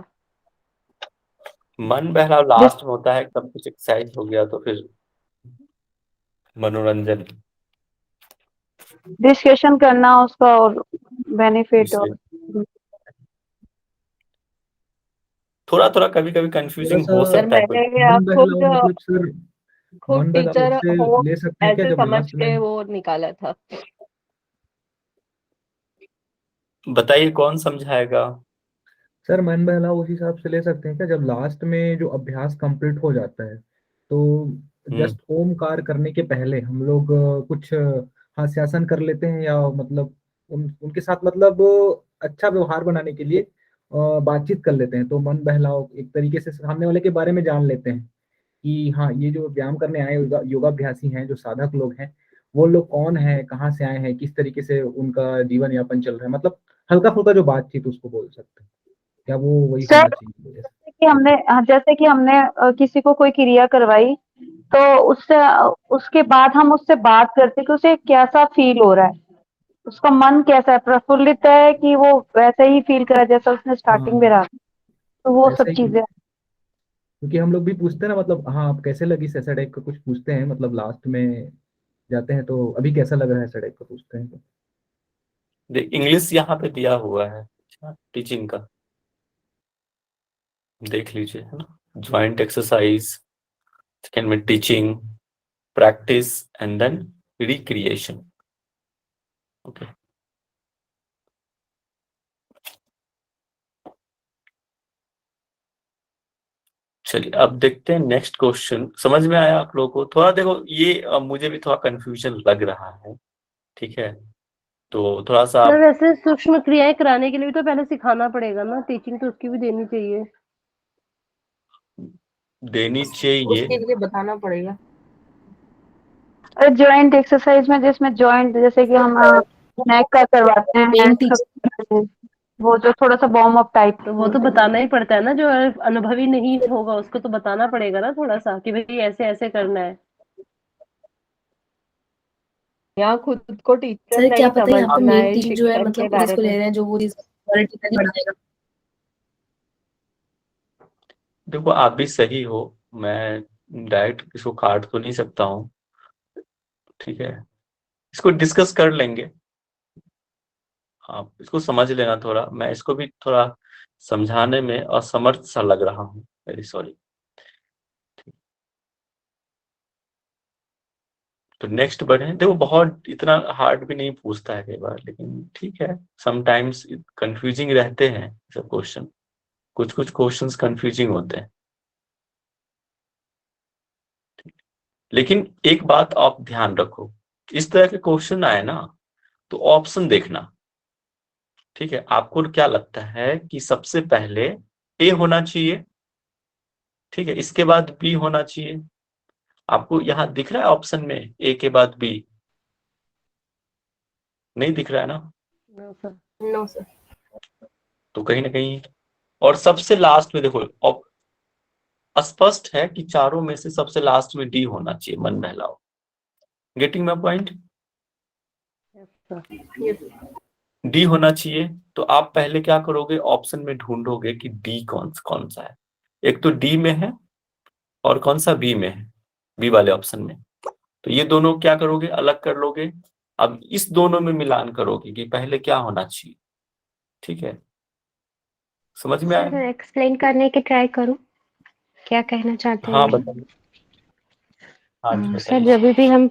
Speaker 1: मन बहलाव लास्ट में होता है, सब कुछ एक्सरसाइज हो गया तो फिर मनोरंजन,
Speaker 2: डिस्कशन करना उसका और बेनिफिट और
Speaker 1: थोड़ा थोड़ा कभी कभी
Speaker 8: थोड़ा
Speaker 1: कंफ्यूजिंग
Speaker 8: सा
Speaker 1: हो
Speaker 10: सर
Speaker 1: सकता है
Speaker 10: मैंने
Speaker 8: मन
Speaker 10: खुद
Speaker 8: बहलाओ मतलब सर,
Speaker 10: खुद
Speaker 8: मन बहलाओ
Speaker 10: टीचर
Speaker 8: से
Speaker 10: हो
Speaker 8: ले सकते हैं क्या
Speaker 10: ऐसे
Speaker 8: जब
Speaker 10: समझ
Speaker 8: लास्ट में?
Speaker 10: के वो निकाला था।
Speaker 1: बताइए कौन समझाएगा?
Speaker 8: सर मन बहलाओ उस हिसाब से ले सकते हैं क्या जब लास्ट में जो अभ्यास कंप्लीट हो जाता है, तो जस्ट ओमकार करने के पहले हम लोग कुछ हास्यासन कर लेते हैं, या मतलब उनके साथ मतलब अच्छा व्यवहार बनाने के लिए बातचीत कर लेते हैं, तो मन बहलाओ एक तरीके से सामने वाले के बारे में जान लेते हैं कि हाँ, ये जो व्यायाम करने आए योगाभ्यासी हैं, जो साधक लोग हैं, वो लोग कौन है, कहाँ से आए हैं, किस तरीके से उनका जीवन यापन चल रहा है, मतलब हल्का फुल्का जो बातचीत उसको बोल सकते हैं। क्या वो वही
Speaker 2: सर
Speaker 8: होना चाहिए?
Speaker 2: जैसे कि हमने किसी को कोई क्रिया करवाई, तो उससे उसके बाद हम उससे बात करते हैं कि उसे कैसा फील हो रहा है, उसका मन कैसा है, प्रफुल्लित है कि वो वैसे ही फील कर रहा है जैसा उसने स्टार्टिंग में
Speaker 8: हाँ,
Speaker 2: रहा, तो वो सब
Speaker 8: ऐसा ही,
Speaker 2: चीजें।
Speaker 8: क्योंकि हम लोग भी पूछते हैं ना, मतलब हाँ आप कैसे लगी, ऐसा टाइप का कुछ पूछते हैं, मतलब लास्ट में जाते हैं तो अभी कैसा लग रहा है, ऐसा टाइप का पूछते हैं तो।
Speaker 1: इंग्लिश यहाँ पे दिया हुआ है टीचिंग का, देख लीजिए, है ना। ज्वाइंट एक्सरसाइज, सेकेंड में teaching, practice and then recreation. Okay, चलिए अब देखते हैं नेक्स्ट क्वेश्चन। समझ में आया आप लोगों को? थोड़ा देखो ये मुझे भी थोड़ा कंफ्यूजन लग रहा है, ठीक है, तो थोड़ा सा
Speaker 4: सर
Speaker 1: आप
Speaker 4: वैसे सूक्ष्म क्रियाएं कराने के लिए भी तो पहले सिखाना पड़ेगा ना, टीचिंग तो उसकी भी देनी चाहिए।
Speaker 1: देनी चाहिए।
Speaker 3: उसके लिए बताना पड़ेगा।
Speaker 2: जॉइंट एक्सरसाइज में जिसमें जॉइंट जैसे कि हम नेक का करवाते हैं,
Speaker 3: मेन
Speaker 2: hands का करवाते हैं, वो जो थोड़ा सा वार्म अप टाइप
Speaker 4: तो वो तो बताना ही पड़ता है ना, जो अनुभवी नहीं होगा उसको तो बताना पड़ेगा ना थोड़ा सा कि भाई ऐसे ऐसे करना है।
Speaker 10: यहाँ खुद को टीचर
Speaker 3: सर क्या
Speaker 10: नहीं
Speaker 3: पता यहाँ पे
Speaker 10: समझना
Speaker 3: मेन
Speaker 10: है
Speaker 3: टीचिंग जो है
Speaker 10: शिक्षण के
Speaker 3: मतलब
Speaker 10: बारे
Speaker 3: जिसको ले
Speaker 10: में।
Speaker 3: रहे हैं जो वो चीज क्वालिटी बढ़ाएगा।
Speaker 1: देखो आप भी सही हो, मैं डायरेक्ट इसको काट तो नहीं सकता हूँ, ठीक है, इसको डिस्कस कर लेंगे, आप इसको समझ लेना थोड़ा, मैं इसको भी थोड़ा समझाने में असमर्थ सा लग रहा हूँ, वेरी सॉरी। तो नेक्स्ट बढ़े। देखो बहुत इतना हार्ड भी नहीं पूछता है कई बार, लेकिन ठीक है, समटाइम्स कंफ्यूजिंग रहते हैं सब क्वेश्चन, कुछ कुछ क्वेश्चंस कंफ्यूजिंग होते हैं, लेकिन एक बात आप ध्यान रखो, इस तरह के क्वेश्चन आए ना तो ऑप्शन देखना, ठीक है। आपको क्या लगता है कि सबसे पहले ए होना चाहिए, ठीक है, इसके बाद बी होना चाहिए? आपको यहाँ दिख रहा है ऑप्शन में ए के बाद बी? नहीं दिख रहा है ना?
Speaker 3: No sir.
Speaker 1: तो कहीं ना कहीं, और सबसे लास्ट में देखो स्पष्ट है कि चारों में से सबसे लास्ट में डी होना चाहिए, मन बहलाओ। Getting my point? डी होना चाहिए। तो आप पहले क्या करोगे, ऑप्शन में ढूंढोगे कि डी कौन कौन सा है। एक तो डी में है और कौन सा बी में है, बी वाले ऑप्शन में। तो ये दोनों क्या करोगे, अलग कर लोगे। अब इस दोनों में मिलान करोगे कि पहले क्या होना चाहिए, ठीक है, समझ में आया?
Speaker 11: सर एक्सप्लेन करने की ट्राई करूं, क्या कहना चाहते
Speaker 1: हाँ
Speaker 11: हैं?
Speaker 1: बताइए, हाँ जी
Speaker 11: सर
Speaker 1: बताइए।
Speaker 11: जब भी हम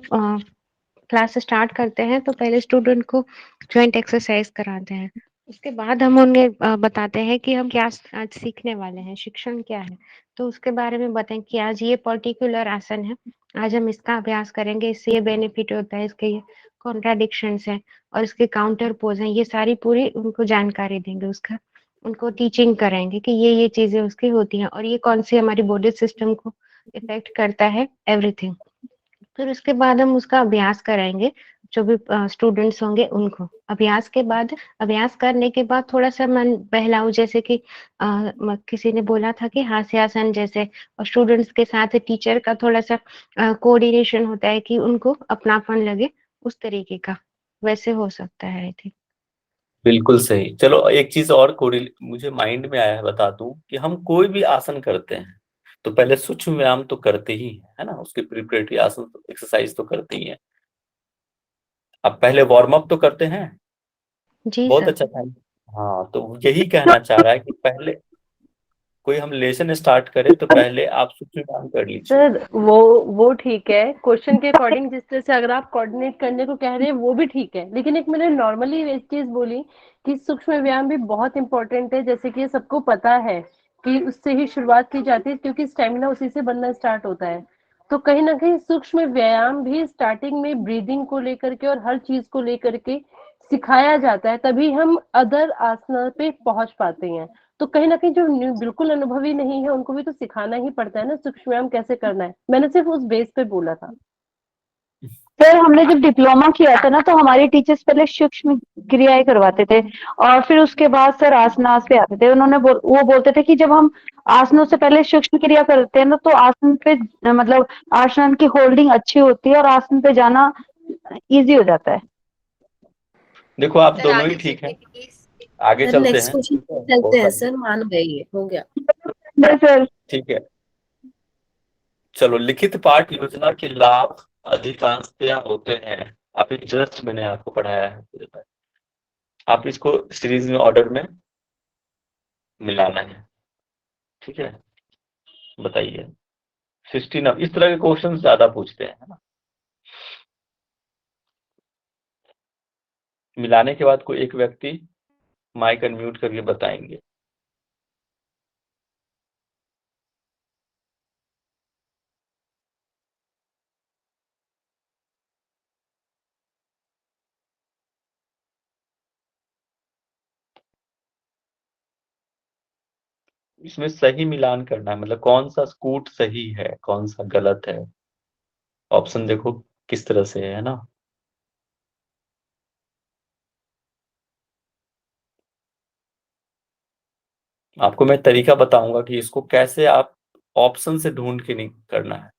Speaker 11: क्लास स्टार्ट करते हैं तो पहले स्टूडेंट को जॉइंट एक्सरसाइज कराते हैं, उसके बाद हम उन्हें बताते हैं कि हम क्या आज सीखने वाले हैं, शिक्षण क्या है। तो उसके बारे में बताएं कि आज ये पर्टिकुलर आसन है, आज हम इसका अभ्यास करेंगे, इससे ये बेनिफिट होता है, इसके ये कॉन्ट्राडिक्शंस हैं और इसके काउंटर पोज हैं, ये सारी पूरी उनको जानकारी देंगे, उसका उनको टीचिंग कराएंगे कि ये चीजें उसकी होती हैं और ये कौन सी हमारी बॉडी सिस्टम को इफेक्ट करता है, एवरीथिंग। फिर उसके बाद हम उसका अभ्यास कराएंगे, जो भी स्टूडेंट्स होंगे उनको। अभ्यास के बाद, अभ्यास करने के बाद थोड़ा सा मन बहलाओ, जैसे कि किसी ने बोला था कि हास्यासन जैसे, और स्टूडेंट्स के साथ टीचर का थोड़ा सा कोऑर्डिनेशन होता है कि उनको अपनापन लगे, उस तरीके का वैसे हो सकता है आई थिंक।
Speaker 1: बिल्कुल सही। चलो एक चीज और मुझे माइंड में आया है, बता दूं कि हम कोई भी आसन करते हैं तो पहले सूक्ष्म व्यायाम तो करते ही है ना, उसके प्रिपरेटरी आसन एक्सरसाइज तो करते ही हैं। अब पहले वार्म अप तो करते हैं।
Speaker 11: जी
Speaker 1: बहुत
Speaker 11: सर।
Speaker 1: अच्छा था। हाँ, तो यही कहना चाह रहा है कि पहले कोई हम लेसन स्टार्ट करें तो पहले आप सूक्ष्म व्यायाम कर लीजिए।
Speaker 4: सर वो ठीक है, क्वेश्चन के अकॉर्डिंग जिस तरह से अगर आप कोऑर्डिनेट करने को कह रहे हैं वो भी ठीक है, लेकिन एक मैंने नॉर्मली एक चीज बोली कि सूक्ष्म व्यायाम भी बहुत इंपॉर्टेंट है, जैसे कि सबको पता है कि उससे ही शुरुआत की जाती है क्योंकि स्टेमिना उसी से बनना स्टार्ट होता है। तो कहीं ना कहीं सूक्ष्म व्यायाम भी स्टार्टिंग में ब्रीदिंग को लेकर के और हर चीज को लेकर के सिखाया जाता है, तभी हम अदर आसना पे पहुंच पाते हैं। तो कहीं ना कहीं जो बिल्कुल अनुभवी नहीं है उनको भी तो सिखाना ही पड़ता है ना सूक्ष्म व्यायाम कैसे करना है। मैंने सिर्फ उस बेस पे बोला था।
Speaker 2: सर हमने जब डिप्लोमा किया था ना तो हमारे टीचर्स पहले सूक्ष्म क्रियाएं करवाते थे और फिर उसके बाद सर आसनास पे आते थे। वो बोलते थे कि जब हम आसनों से पहले सूक्ष्म क्रिया करते हैं ना तो आसन पे मतलब आसन की होल्डिंग अच्छी होती है और आसन पे जाना इजी हो जाता है।
Speaker 1: देखो आप
Speaker 9: सर
Speaker 1: दोनों ही
Speaker 9: आगे
Speaker 1: ठीक हैं,
Speaker 9: चलिए प्लीज।
Speaker 1: आगे
Speaker 3: सर
Speaker 1: चलते
Speaker 3: नेक्स्ट
Speaker 1: हैं।
Speaker 3: क्वेश्चन
Speaker 1: ठीक है,
Speaker 3: चलते
Speaker 1: बहुत
Speaker 3: हैं
Speaker 1: सारे।
Speaker 3: सर, मान गए ये हो गया।
Speaker 2: सर
Speaker 1: ठीक है, चलो। लिखित पाठ योजना के लाभ अधिकांशतया होते हैं। अभी जस्ट मैंने आपको पढ़ाया है, आप इसको सीरीज में ऑर्डर में मिलाना है। ठीक है, बताइए। 16 इस तरह के क्वेश्चन ज्यादा पूछते हैं, है ना। मिलाने के बाद कोई एक व्यक्ति माइक अनम्यूट करके बताएंगे। इसमें सही मिलान करना है, मतलब कौन सा स्कूट सही है कौन सा गलत है। ऑप्शन देखो किस तरह से है ना। आपको मैं तरीका बताऊंगा कि इसको कैसे आप ऑप्शन से ढूंढ के नहीं करना है।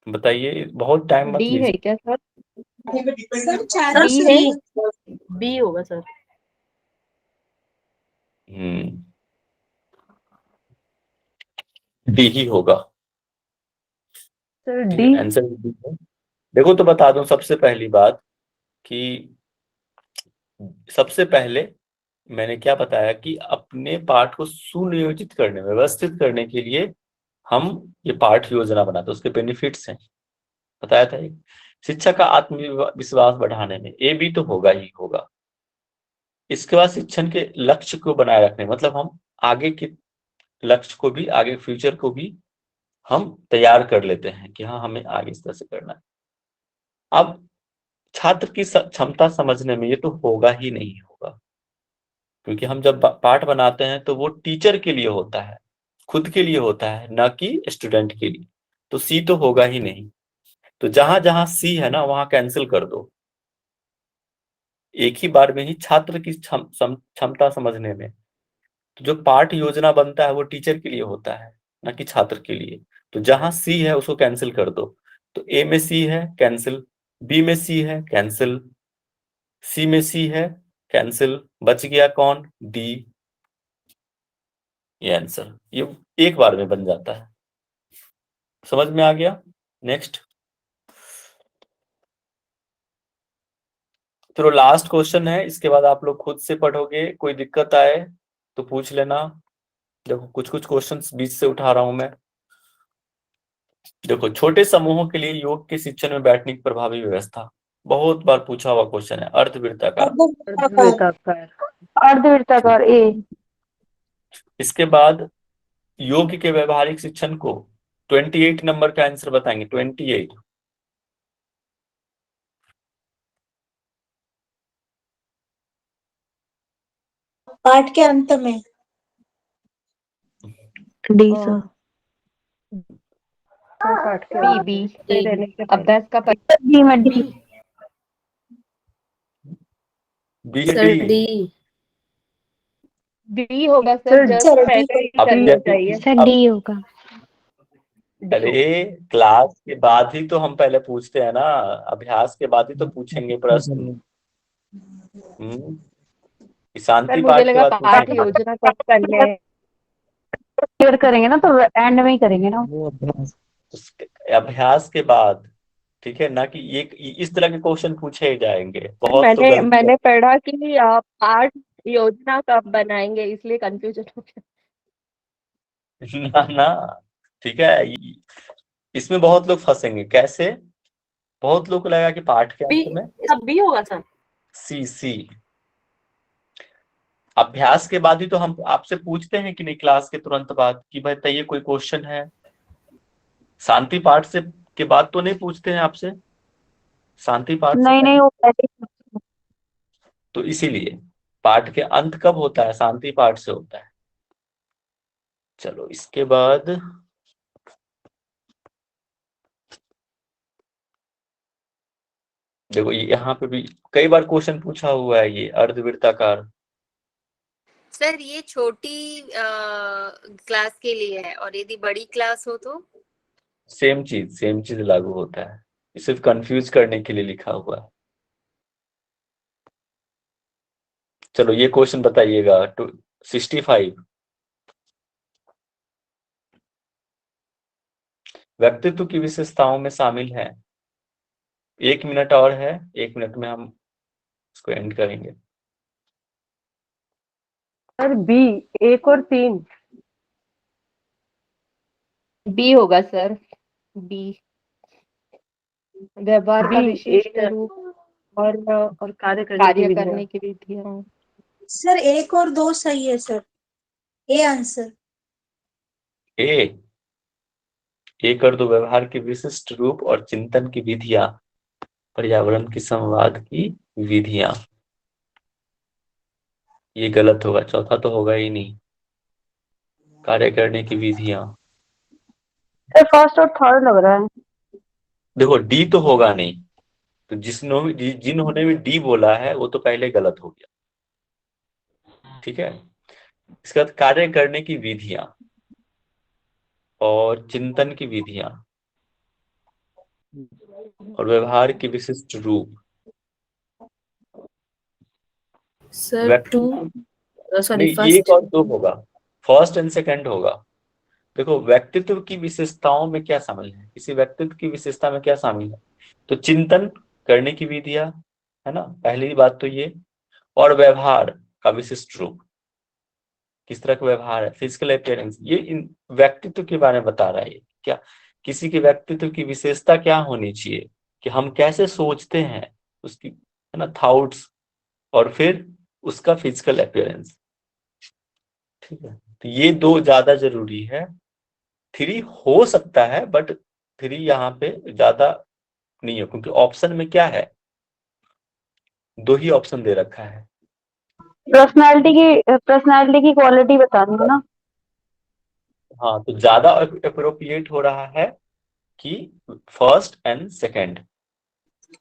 Speaker 1: बताइए, बहुत टाइम मत
Speaker 10: डी है
Speaker 1: लीजिए।
Speaker 10: क्या सर?
Speaker 6: सर चारों
Speaker 10: डी है।
Speaker 6: सही है।
Speaker 4: बी होगा सर।
Speaker 1: डी ही होगा।
Speaker 4: सर
Speaker 1: ठीक
Speaker 4: डी।
Speaker 1: है, आंसर डी है। देखो तो बता दूं सबसे पहली बात कि सबसे पहले मैंने क्या बताया कि अपने पाठ को सुनियोजित करने में व्यवस्थित करने के लिए हम ये पाठ योजना बनाते हैं, उसके बेनिफिट्स हैं बताया था। एक शिक्षा का आत्मविश्वास बढ़ाने में ए बी तो होगा ही होगा। इसके बाद शिक्षण के लक्ष्य को बनाए रखने, मतलब हम आगे के लक्ष्य को भी, आगे फ्यूचर को भी हम तैयार कर लेते हैं कि हाँ हमें आगे इस तरह से करना है। अब छात्र की क्षमता समझने में ये तो होगा ही नहीं होगा, क्योंकि हम जब पाठ बनाते हैं तो वो टीचर के लिए होता है, खुद के लिए होता है, ना कि स्टूडेंट के लिए। तो सी तो होगा ही नहीं। तो जहां जहां सी है ना वहां कैंसिल कर दो। एक ही बार में ही छात्र की क्षमता समझने में। तो जो पाठ योजना बनता है वो टीचर के लिए होता है, ना कि छात्र के लिए। तो जहां सी है उसको कैंसिल कर दो। तो ए में सी है कैंसिल, बी में सी है कैंसिल, सी में सी है कैंसिल, बच गया कौन, डी। ये आंसर ये एक बार में बन जाता है। समझ में आ गया। नेक्स्ट, चलो लास्ट क्वेश्चन है, इसके बाद आप लोग खुद से पढ़ोगे, कोई दिक्कत आए तो पूछ लेना। देखो कुछ कुछ क्वेश्चंस बीच से उठा रहा हूं मैं। देखो, छोटे समूहों के लिए योग के शिक्षण में बैठने की प्रभावी व्यवस्था, बहुत बार पूछा हुआ क्वेश्चन है। अर्धवृत्ताकार।
Speaker 4: अर्धवृत्ताकार।
Speaker 2: अर्धवृत्ताकार ए।
Speaker 1: इसके बाद योग के व्यवहारिक शिक्षण को 28 नंबर का आंसर बताएंगे। 28
Speaker 6: पाठ के अंत में।
Speaker 5: D sir.
Speaker 4: पाठ के
Speaker 10: बी
Speaker 4: अंत
Speaker 10: बी
Speaker 4: में सही रहने के पहले।
Speaker 10: अभ्यास का
Speaker 2: डी में D.
Speaker 1: B
Speaker 3: sir
Speaker 1: D.
Speaker 3: D.
Speaker 10: B होगा sir,
Speaker 2: sir
Speaker 10: just
Speaker 6: sir D
Speaker 10: पहले ही
Speaker 1: अब
Speaker 10: करना
Speaker 1: जैसे
Speaker 10: चाहिए।
Speaker 11: सर डी होगा।
Speaker 10: डी होगा।
Speaker 1: अरे क्लास के बाद ही तो हम पहले पूछते हैं ना, अभ्यास के बाद ही तो पूछेंगे प्रश्न। कि
Speaker 10: सर
Speaker 1: शांति
Speaker 10: मुझे
Speaker 1: पाठ के
Speaker 10: लगा
Speaker 1: बाद
Speaker 10: पाठ
Speaker 1: पूछेंगे।
Speaker 10: योजना कब करने हैं।
Speaker 2: क्लियर करेंगे ना तो एंड में ही करेंगे ना।
Speaker 7: वो अभ्यास
Speaker 1: अभ्यास के बाद, ठीक है ना, कि ये इस तरह के क्वेश्चन पूछे जाएंगे,
Speaker 10: सर
Speaker 1: बहुत तो गलत
Speaker 10: मैंने पढ़ा कि आप पाठ योजना कब बनाएंगे, इसलिए कंफ्यूजन हो गया।
Speaker 1: ना ना, ठीक है। इसमें बहुत लोग फंसेंगे। कैसे? बहुत लोग को लगेगा कि पाठ के
Speaker 4: बी,
Speaker 1: अंत में
Speaker 4: सब बी होगा सर।
Speaker 1: सी अभ्यास के बाद ही तो हम आपसे पूछते हैं कि नहीं, क्लास के तुरंत बाद, कि भाई बताइए कोई क्वेश्चन है। शांति पाठ से के बाद तो नहीं पूछते हैं आपसे, शांति पाठ से
Speaker 2: नहीं
Speaker 1: पहले।
Speaker 2: वो पहले ही।
Speaker 1: तो इसीलिए पाठ के अंत कब होता है? शांति पाठ से होता है। चलो इसके बाद देखो, यहाँ पे भी कई बार क्वेश्चन पूछा हुआ है, ये अर्धवृत्ताकार।
Speaker 9: सर ये छोटी क्लास के लिए है, और यदि बड़ी क्लास हो तो?
Speaker 1: सेम चीज लागू होता है, ये सिर्फ कंफ्यूज करने के लिए लिखा हुआ है। चलो ये क्वेश्चन बताइएगा, 65। व्यक्तित्व की विशेषताओं में शामिल है। 1 मिनट और है, 1 मिनट में हम इसको एंड करेंगे।
Speaker 4: सर बी, 1 और 3।
Speaker 10: बी होगा सर, बी। व्यवहार का
Speaker 4: बी
Speaker 10: विशिष्ट
Speaker 4: एक
Speaker 10: रूप
Speaker 4: और कार्य करने की
Speaker 10: कार्य
Speaker 4: विधियां।
Speaker 10: करने की विधियां।
Speaker 6: सर 1 और 2 सही है सर, ए आंसर।
Speaker 1: एक और दो, व्यवहार के विशिष्ट रूप और चिंतन की विधियां, पर्यावरण की संवाद की विधियां। ये गलत होगा, चौथा तो होगा ही नहीं। कार्य करने की विधियां,
Speaker 2: सर फर्स्ट और थर्ड लग रहा है।
Speaker 1: देखो डी तो होगा नहीं, तो जिन्होंने भी डी बोला है वो तो पहले गलत हो गया। ठीक है, इसके बाद कार्य करने की विधियां और चिंतन की विधियां और व्यवहार की विशिष्ट रूप।
Speaker 3: सर 2 सॉरी
Speaker 1: नहीं, एक
Speaker 3: फर्स्ट।
Speaker 1: और दो होगा, फर्स्ट एंड सेकंड होगा। देखो व्यक्तित्व की विशेषताओं में क्या शामिल है, किसी व्यक्तित्व की विशेषता में क्या शामिल है, तो चिंतन करने की विधियां, है ना, पहली बात तो ये। और व्यवहार का विशिष्ट रूप, किस तरह का व्यवहार है, फिजिकल अपीयरेंस, ये इन व्यक्तित्व के बारे में बता रहा है। क्या किसी के व्यक्तित्व की विशेषता क्या होनी चाहिए, कि हम कैसे सोचते हैं, उसकी, है ना, थॉट्स, और फिर उसका फिजिकल अपीयरेंस। ठीक है, तो ये दो ज्यादा जरूरी है। 3 हो सकता है, बट 3 यहाँ पे ज्यादा नहीं है, क्योंकि ऑप्शन में क्या है, 2 ही ऑप्शन दे रखा है।
Speaker 2: पर्सनालिटी की क्वालिटी बतानी है ना।
Speaker 1: हाँ, तो ज्यादा अप्रोप्रिएट हो रहा है कि first and second.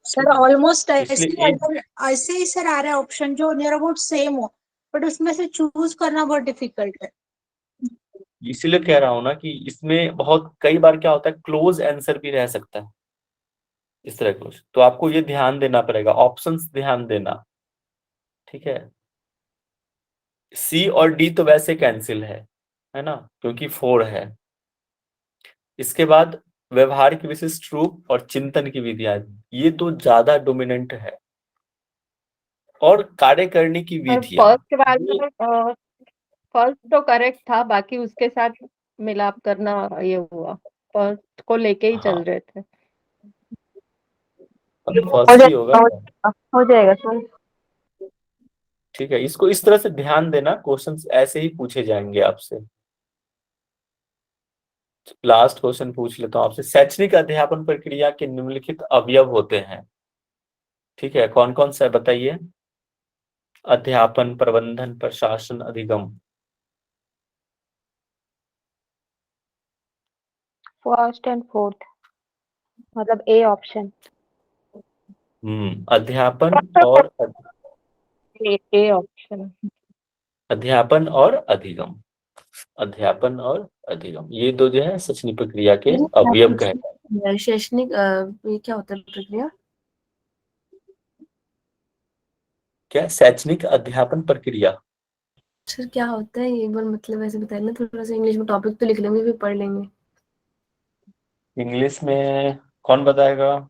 Speaker 6: Sir almost
Speaker 1: इसलिए एक,
Speaker 6: ऐसे ही सर आ रहा है ऑप्शन जो नियर अबाउट सेम हो, बट उसमें से चूज करना बहुत डिफिकल्ट है।
Speaker 1: इसीलिए कह रहा हूं ना कि इसमें बहुत कई बार क्या होता है, क्लोज आंसर भी रह सकता है, इस तरह क्लोज। तो आपको ये ध्यान देना पड़ेगा, ऑप्शंस ध्यान देना। ठीक है, सी और डी तो वैसे कैंसिल है ना, क्योंकि 4 है। इसके बाद व्यवहार की विशिष्ट रूप और चिंतन की विधियां, ये तो ज्यादा डोमिनेंट है। और कार्य करने की
Speaker 10: और
Speaker 1: विधियां,
Speaker 10: फर्स्ट वाला, फर्स्ट तो करेक्ट था, बाकी उसके साथ मिलाप करना ये हुआ, फर्स्ट को लेके ही चल
Speaker 1: हाँ,
Speaker 10: रहे थे।
Speaker 1: अब
Speaker 2: हो
Speaker 1: फर्स्ट ही होगा।
Speaker 2: जाएगा हो जाएगा सर।
Speaker 1: ठीक है, इसको इस तरह से ध्यान देना, क्वेश्चंस ऐसे ही पूछे जाएंगे आपसे। लास्ट क्वेश्चन पूछ लेता हूं आपसे। शैक्षणिक अध्यापन प्रक्रिया के निम्नलिखित अवयव होते हैं। ठीक है, कौन कौन सा है बताइए? अध्यापन, प्रबंधन, प्रशासन, अधिगम।
Speaker 11: फर्स्ट एंड फोर्थ, मतलब ए ऑप्शन।
Speaker 1: अध्यापन और
Speaker 10: ए ऑप्शन।
Speaker 1: अध्यापन और अधिगम, अध्यापन और अधिगम, ये दो जो है शैक्षणिक प्रक्रिया के अवयव कहते हैं।
Speaker 3: शैक्षणिक ये क्या होता है प्रक्रिया?
Speaker 1: क्या? शैक्षणिक अध्यापन प्रक्रिया।
Speaker 3: सर क्या होता है ये एक बार मतलब ऐसे बताइए ना, थोड़ा सा इंग्लिश में, टॉपिक तो लिख लेंगे फिर पढ़ लेंगे।
Speaker 1: इंग्लिश में कौन बताएगा?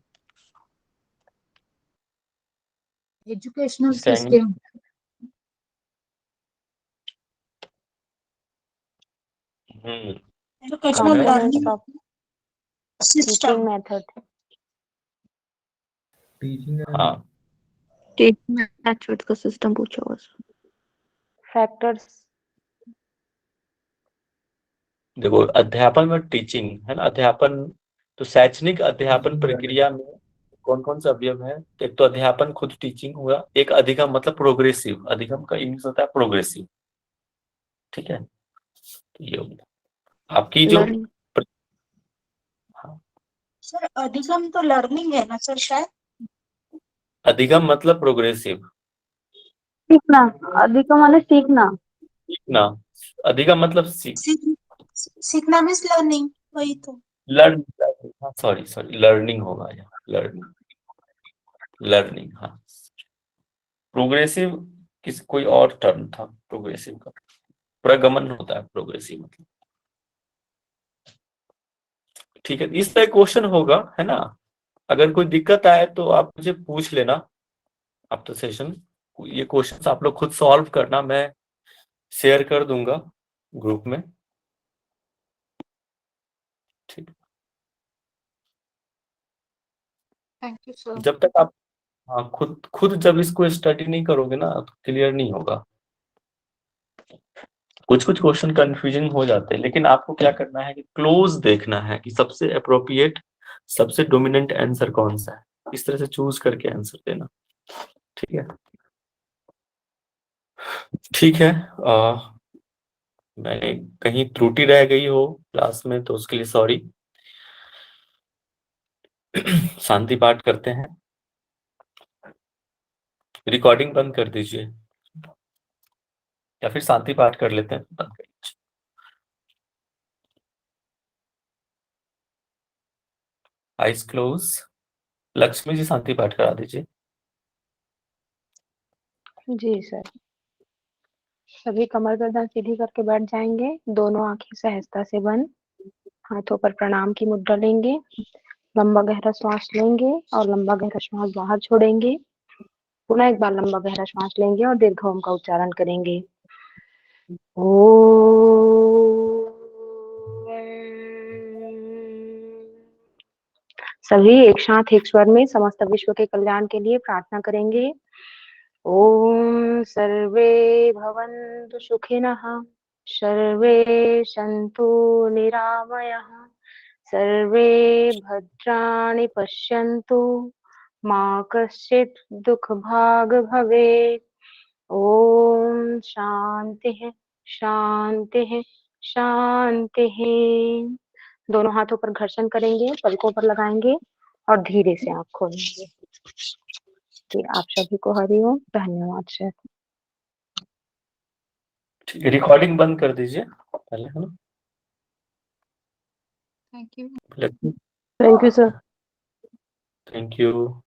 Speaker 6: एजुकेशनल
Speaker 1: इसका इंग्लिश
Speaker 6: सिस्टम, एजुकेशनल
Speaker 1: है।
Speaker 6: Learning
Speaker 2: teaching
Speaker 6: system,
Speaker 2: method,
Speaker 8: teaching
Speaker 1: हाँ,
Speaker 11: टीचिंग मेथड का सिस्टम पूछा हुआ है।
Speaker 2: फैक्टर्स,
Speaker 1: देखो अध्यापन में टीचिंग है ना, अध्यापन, तो शैक्षणिक अध्यापन प्रक्रिया में कौन कौन सा अवयव है? एक तो अध्यापन खुद टीचिंग हुआ, एक अधिगम मतलब प्रोग्रेसिव, अधिगम का इंग्लिश होता है प्रोग्रेसिव, ठीक है। तो ये हो गया आपकी जो
Speaker 11: लर्निंग,
Speaker 1: हाँ,
Speaker 6: सर अधिगम तो लर्निंग है ना सर शायद?
Speaker 1: अधिगम मतलब प्रोग्रेसिव,
Speaker 2: सीखना, अधिगम माने सीखना,
Speaker 1: सीखना, अधिगम मतलब
Speaker 6: सीखना मीन्स लर्निंग, वही तो।
Speaker 1: लर्न, सॉरी सॉरी, लर्निंग होगा या लर्निंग, लर्निंग, हाँ। प्रोग्रेसिव किस कोई और टर्म था प्रोग्रेसिव का, प्रगमन होता है प्रोग्रेसिव मतलब, ठीक है। इस तरह क्वेश्चन होगा, है ना। अगर कोई दिक्कत आए तो आप मुझे पूछ लेना आफ्टर सेशन, ये क्वेश्चंस आप लोग खुद सॉल्व करना, मैं शेयर कर दूंगा ग्रुप में, ठीक।
Speaker 6: Thank you sir.
Speaker 1: जब तक आप हाँ खुद खुद जब इसको स्टडी नहीं करोगे ना तो क्लियर नहीं होगा। कुछ कुछ क्वेश्चन कंफ्यूजिंग हो जाते हैं, लेकिन आपको क्या करना है कि क्लोज देखना है कि सबसे अप्रोप्रिएट, सबसे डोमिनेंट आंसर कौन सा है, इस तरह से चूज करके आंसर देना, ठीक है। ठीक है, मैंने कहीं त्रुटि रह गई हो क्लास में तो उसके लिए सॉरी। शांति पाठ करते हैं, रिकॉर्डिंग बंद कर दीजिए या फिर शांति पाठ कर लेते हैं, बंद कर दीजिए। Eyes close. लक्ष्मी जी शांति पाठ करा दीजिए।
Speaker 11: जी सर। सभी कमर गर्दन सीधी करके बैठ जाएंगे, दोनों आंखें सहजता से बंद, हाथों पर प्रणाम की मुद्रा लेंगे, लंबा गहरा श्वास लेंगे और लंबा गहरा श्वास बाहर छोड़ेंगे। पुनः एक बार लंबा गहरा श्वास लेंगे और दीर्घ ओम का उच्चारण करेंगे। सभी एक साथ एक स्वर में समस्त विश्व के कल्याण के लिए प्रार्थना करेंगे। ओम सर्वे भवन्तु सुखिनः, सर्वे सन्तु निरामयः, सर्वे भद्राणि पश्यन्तु, मा कश्चित् दुःखभाग् भवेत्। ओम शांतिः शांतिः शांतिः। दोनों हाथों पर घर्षण करेंगे, पलकों पर लगाएंगे और धीरे से आँख खोलेंगे। जी, आप सभी को हरिओम, धन्यवाद सर।
Speaker 1: ठीक है, रिकॉर्डिंग बंद कर दीजिए पहले, है ना।
Speaker 6: Thank you.
Speaker 4: Thank you sir.
Speaker 1: Thank you.